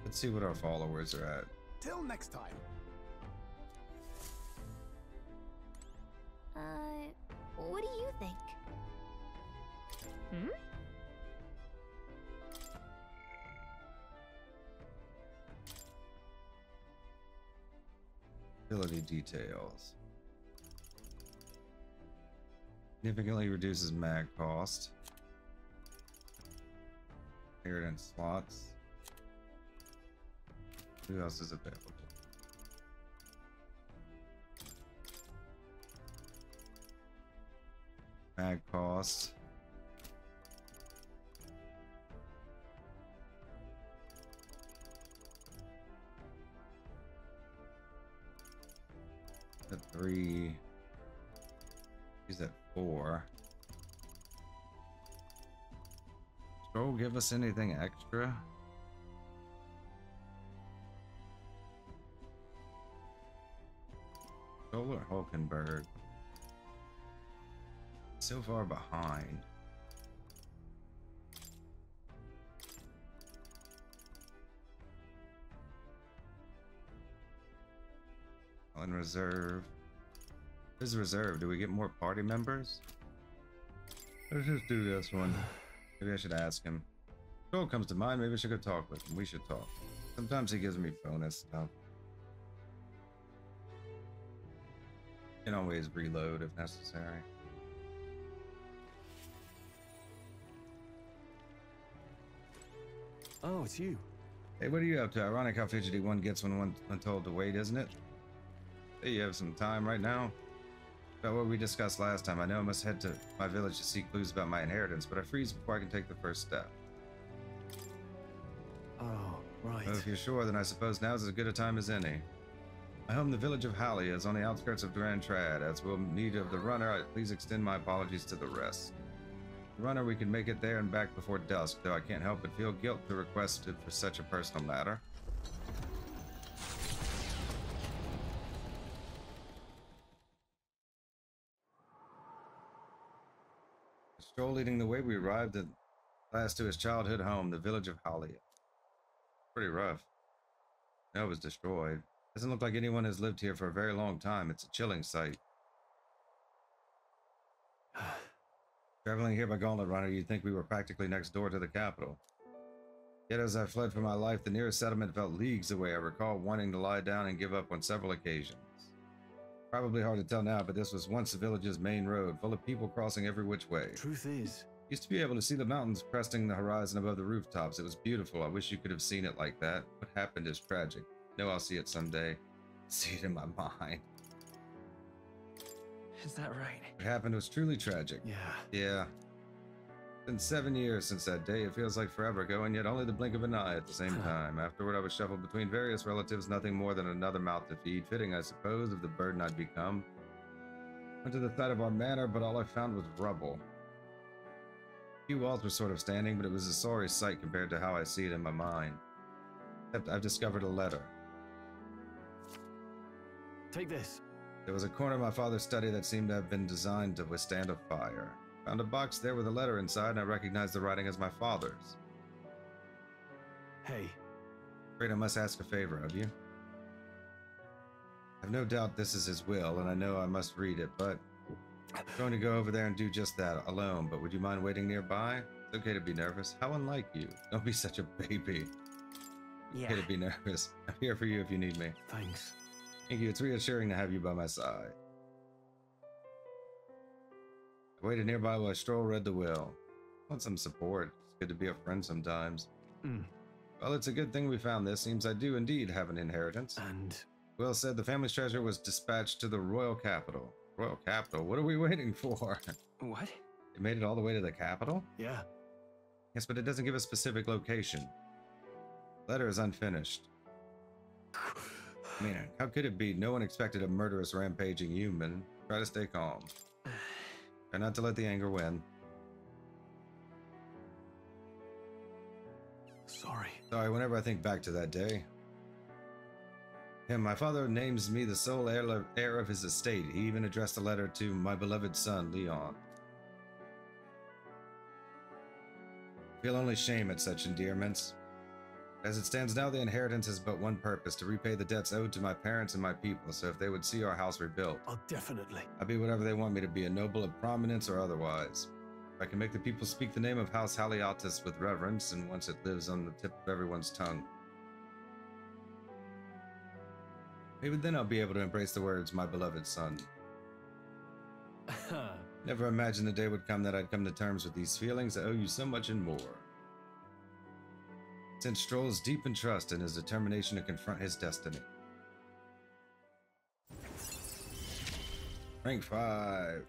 Let's see what our followers are at. Till next time. What do you think? Hmm? Ability details. Significantly reduces mag cost. Inheritance slots. Who else is available? Mag cost. At 3. He's at 4. Strohl give us anything extra? Strohl or Hulkenberg? So far behind. In reserve. What is reserve? Do we get more party members? Let's just do this one. Maybe I should ask him. Strohl comes to mind. Maybe I should go talk with him. We should talk. Sometimes he gives me bonus stuff. Can always reload if necessary. Oh, it's you. Hey, what are you up to? Ironic how fidgety one gets when told to wait, isn't it? Hey, you have some time right now? About what we discussed last time, I know I must head to my village to seek clues about my inheritance, but I freeze before I can take the first step. Oh, right. Well, if you're sure, then I suppose now's as good a time as any. My home, the village of Halia, is on the outskirts of Duran Trad. As we'll need of the runner, please extend my apologies to the rest. The runner, we can make it there and back before dusk, though I can't help but feel guilt to request it for such a personal matter. Strohl leading the way, we arrived at last to his childhood home, the village of Halia. Pretty rough. No, it was destroyed. Doesn't look like anyone has lived here for a very long time. It's a chilling sight. Traveling here by Gauntlet Runner, you'd think we were practically next door to the capital. Yet as I fled for my life, the nearest settlement felt leagues away. I recall wanting to lie down and give up on several occasions. Probably hard to tell now, but this was once the village's main road, full of people crossing every which way. Truth is, Used to be able to see the mountains cresting the horizon above the rooftops. It was beautiful. I wish you could have seen it like that. What happened is tragic. No, I'll see it someday. See it in my mind. Is that right? What happened was truly tragic. Yeah. It's been 7 years since that day. It feels like forever ago, and yet only the blink of an eye at the same time. Afterward, I was shuffled between various relatives, nothing more than another mouth to feed. Fitting, I suppose, of the burden I'd become. Went to the side of our manor, but all I found was rubble. A few walls were sort of standing, but it was a sorry sight compared to how I see it in my mind. Except I've discovered a letter. take this. There was a corner of my father's study that seemed to have been designed to withstand a fire. Found a box there with a letter inside, and I recognized the writing as my father's. Hey. Afraid I must ask a favor of you. I've no doubt this is his will, and I know I must read it, but I'm going to go over there and do just that, alone, but would you mind waiting nearby? It's okay to be nervous. How unlike you. Don't be such a baby. It's okay to be nervous. I'm here for you if you need me. Thanks. Thank you. It's reassuring to have you by my side. I waited nearby while Strohl read the will. I want some support. It's good to be a friend sometimes. Well, it's a good thing we found this. Seems I do indeed have an inheritance. And? Will said the family's treasure was dispatched to the royal capital. Royal capital? What are we waiting for? What? It made it all the way to the capital? Yeah. Yes, but it doesn't give a specific location. The letter is unfinished. I mean, how could it be? No one expected a murderous, rampaging human. Try to stay calm. Try not to let the anger win. Sorry, whenever I think back to that day. My father names me the sole heir of his estate. He even addressed a letter to my beloved son, Leon. I feel only shame at such endearments. As it stands now, the inheritance has but one purpose, to repay the debts owed to my parents and my people, so if they would see our house rebuilt, Oh, definitely. I'll be whatever they want me to be, a noble of prominence or otherwise. If I can make the people speak the name of House Haliatus with reverence, and once it lives on the tip of everyone's tongue, maybe then I'll be able to embrace the words, my beloved son. Never imagined the day would come that I'd come to terms with these feelings. I owe you so much and more. Since Strohl's deep in trust in his determination to confront his destiny. Rank 5.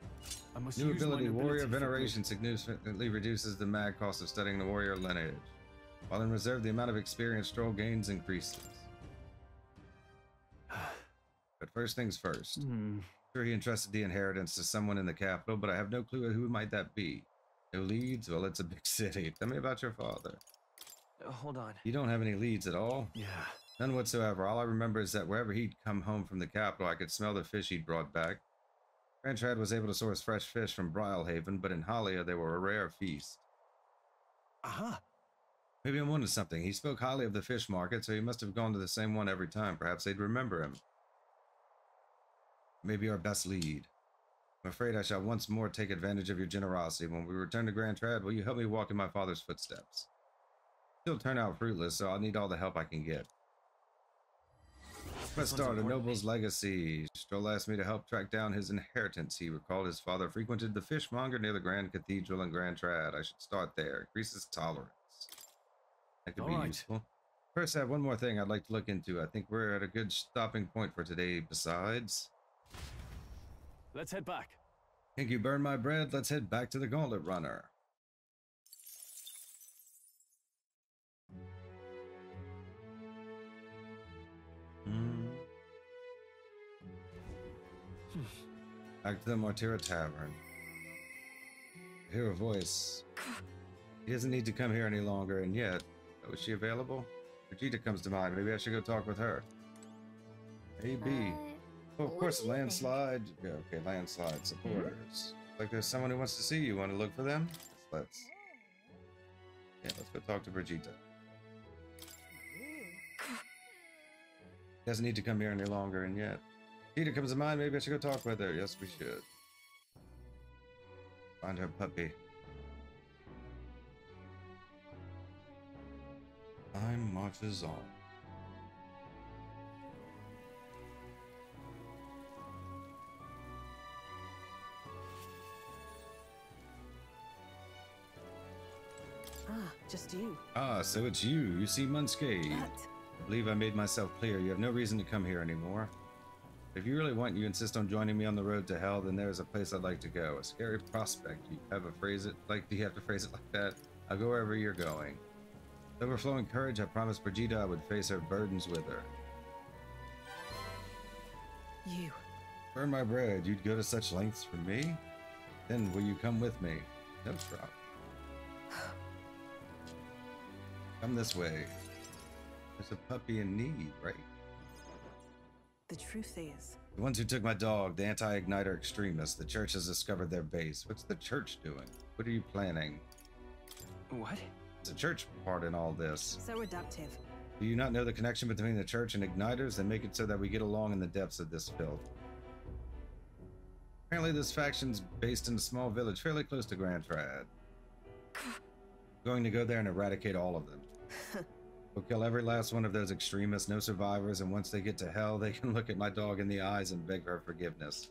I must New use my ability, nobility Warrior for Veneration significantly reduces the mag cost of studying the warrior lineage. While in reserve, the amount of experience Strohl gains increases. But first things first. Sure, he entrusted the inheritance to someone in the capital, but I have no clue who might that be. No leads? Well, it's a big city. Tell me about your father. Hold on. You don't have any leads at all? Yeah. None whatsoever. All I remember is that wherever he'd come home from the capital, I could smell the fish he'd brought back. Grandtrad was able to source fresh fish from Brylehaven, but in Halia they were a rare feast. Aha. Maybe I'm onto something. He spoke highly of the fish market, so he must have gone to the same one every time. Perhaps they'd remember him. Maybe our best lead. I'm afraid I shall once more take advantage of your generosity. When we return to Grand Trad, will you help me walk in my father's footsteps? It'll turn out fruitless, so I'll need all the help I can get. Let's start a noble's legacy. Strohl asked me to help track down his inheritance. He recalled his father frequented the fishmonger near the Grand Cathedral in Grand Trad. I should start there. Increases tolerance. That could be useful. First, I have one more thing I'd like to look into. I think we're at a good stopping point for today. Besides, Let's head back. thank you, burn my bread. Let's head back to the Gauntlet Runner. Back to the Martira Tavern. I hear a voice. He doesn't need to come here any longer, and yet, oh, is she available? Brigitta comes to mind. Maybe I should go talk with her. Maybe. Oh, of course, landslide. Yeah, okay, landslide supporters. Like there's someone who wants to see you. Want to look for them? Let's go talk to Brigitta. Doesn't need to come here any longer, and yet. Brigitta comes to mind. Maybe I should go talk with her. Yes, we should. Find her puppy. Time marches on. Ah, just you. Ah, so it's you. You seem unscathed. I believe I made myself clear. You have no reason to come here anymore. If you really want, you insist on joining me on the road to hell, then there's a place I'd like to go. A scary prospect. You have to phrase it like that? I'll go wherever you're going. With overflowing courage, I promised Brigitta I would face her burdens with her. You. Burn my bread. You'd go to such lengths for me? Then will you come with me? No problem. Come this way. There's a puppy in need, right? The truth is... The ones who took my dog, the anti-igniter extremists, the church has discovered their base. What's the church doing? What are you planning? What? There's a church part in all this. So reductive. Do you not know the connection between the church and igniters? Then make it so that we get along in the depths of this filth. Apparently this faction's based in a small village fairly close to Grand Trad. Going to go there and eradicate all of them. We'll kill every last one of those extremists, no survivors, and once they get to hell, they can look at my dog in the eyes and beg for forgiveness.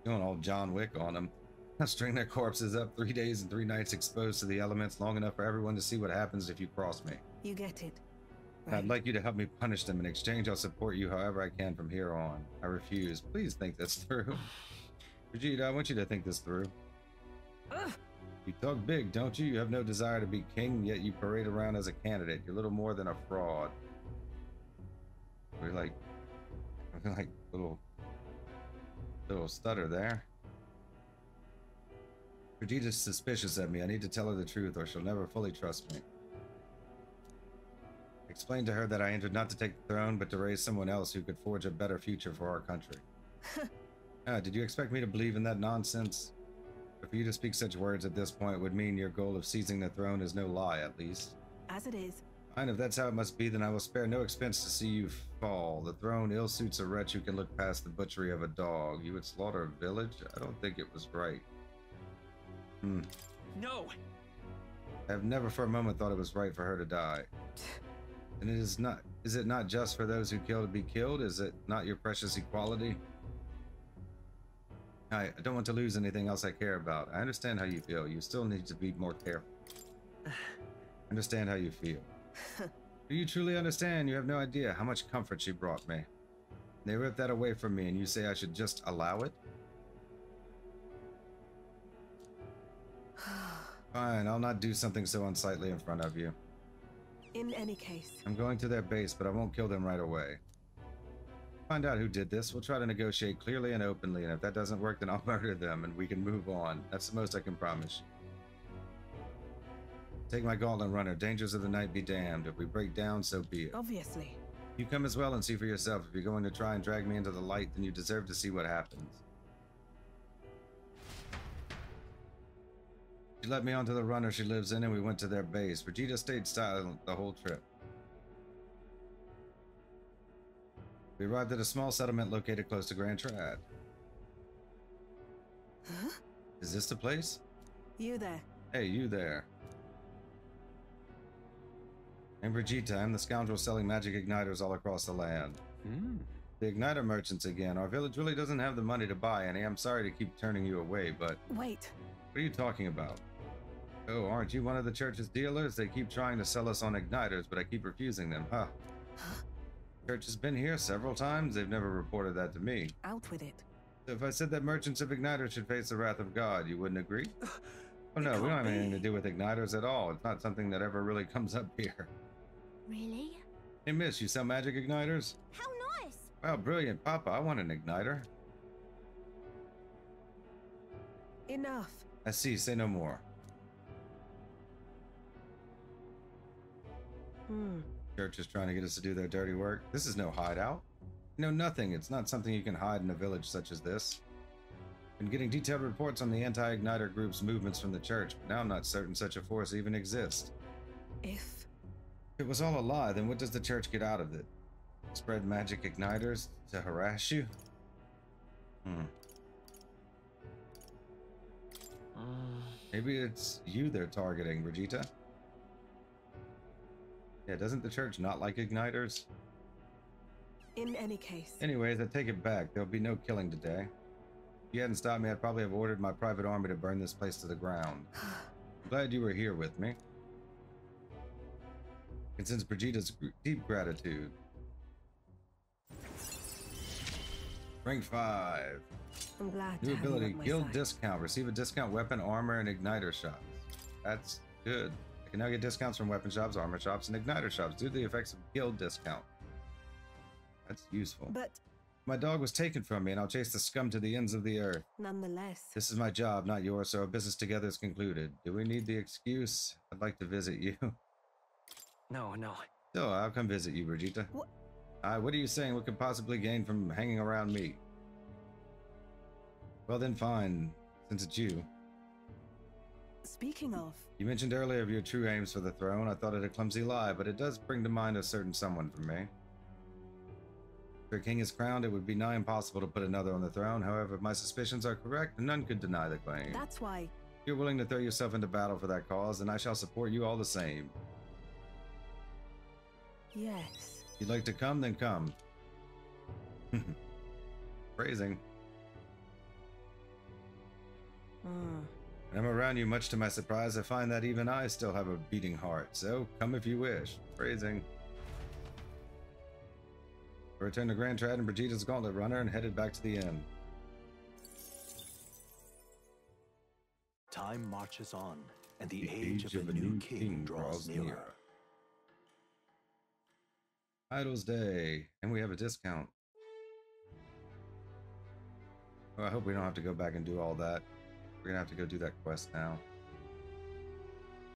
Going all John Wick on them. I'll string their corpses up 3 days and 3 nights exposed to the elements long enough for everyone to see what happens if you cross me. You get it. Right. I'd like you to help me punish them. In exchange, I'll support you however I can from here on. I refuse. Please think this through. Brigitta, I want you to think this through. Ugh. You talk big, don't you? You have no desire to be king, yet you parade around as a candidate. You're little more than a fraud. We're like little stutter there. Brigitta's suspicious of me. I need to tell her the truth or she'll never fully trust me. Explain to her that I entered not to take the throne, but to raise someone else who could forge a better future for our country. Did you expect me to believe in that nonsense? For you to speak such words at this point would mean your goal of seizing the throne is no lie, at least. As it is. Fine, if that's how it must be, then I will spare no expense to see you fall. The throne ill suits a wretch who can look past the butchery of a dog. You would slaughter a village? I don't think it was right. No! I have never for a moment thought it was right for her to die. And is it not just for those who kill to be killed? Is it not your precious equality? I don't want to lose anything else I care about. I understand how you feel. You still need to be more careful. I understand how you feel. Do you truly understand? You have no idea how much comfort she brought me. They ripped that away from me and you say I should just allow it? Fine, I'll not do something so unsightly in front of you. In any case. I'm going to their base, but I won't kill them right away. Find out who did this. We'll try to negotiate clearly and openly, and if that doesn't work, then I'll murder them and we can move on. That's the most I can promise you. Take my gauntlet runner. Dangers of the night be damned. If we break down, so be it. Obviously. You come as well and see for yourself. If you're going to try and drag me into the light, then you deserve to see what happens. She let me onto the runner she lives in and we went to their base. Brigitta stayed silent the whole trip. We arrived at a small settlement located close to Grand Trad. Huh? Is this the place? You there. Hey, you there. I'm Brigitta. I'm the scoundrel selling magic igniters all across the land. The igniter merchants again. Our village really doesn't have the money to buy any. I'm sorry to keep turning you away, but... Wait. What are you talking about? Oh, aren't you one of the church's dealers? They keep trying to sell us on igniters, but I keep refusing them, huh? Church has been here several times. They've never reported that to me. Out with it. So if I said that merchants of igniters should face the wrath of God, you wouldn't agree? Oh no, we don't have anything to do with igniters at all. It's not something that ever really comes up here. Really? Hey miss, you sell magic igniters? How nice! Wow, brilliant. Papa, I want an igniter. Enough. I see, say no more. Church is trying to get us to do their dirty work. This is no hideout. No, nothing. It's not something you can hide in a village such as this. Been getting detailed reports on the anti-igniter group's movements from the church, but now I'm not certain such a force even exists. If it was all a lie, then what does the church get out of it? Spread magic igniters to harass you? Maybe it's you they're targeting, Brigitta. Yeah, doesn't the church not like igniters? In any case. Anyways, I take it back. There'll be no killing today. If you hadn't stopped me, I'd probably have ordered my private army to burn this place to the ground. I'm glad you were here with me. And since Brigitta's deep gratitude. Rank 5. I'm glad New to have you ability, at my guild side. discount. Receive a discount weapon, armor, and igniter shops. That's good. I can now get discounts from weapon shops, armor shops, and igniter shops due to the effects of guild discount. That's useful. But My dog was taken from me, and I'll chase the scum to the ends of the earth. nonetheless, This is my job, not yours, so our business together is concluded. Do we need the excuse? I'd like to visit you. No. So, I'll come visit you, Brigitta. What? What are you saying? What could possibly gain from hanging around me? Well then, fine, since it's you. speaking of, You mentioned earlier of your true aims for the throne. I thought it a clumsy lie, but it does bring to mind a certain someone for me. If a king is crowned, it would be nigh impossible to put another on the throne. However, if my suspicions are correct, none could deny the claim. that's why. If you're willing to throw yourself into battle for that cause, then I shall support you all the same. Yes. If you'd like to come, then come. Phrasing. When I'm around you, much to my surprise, I find that even I still have a beating heart. So, come if you wish. Phrasing. I returned to Grand Trad and Brigitta's Gauntlet Runner and headed back to the inn. Time marches on, and the age of a new king draws nearer. Idol's Day, and we have a discount. Oh, I hope we don't have to go back and do all that. We're gonna have to go do that quest now.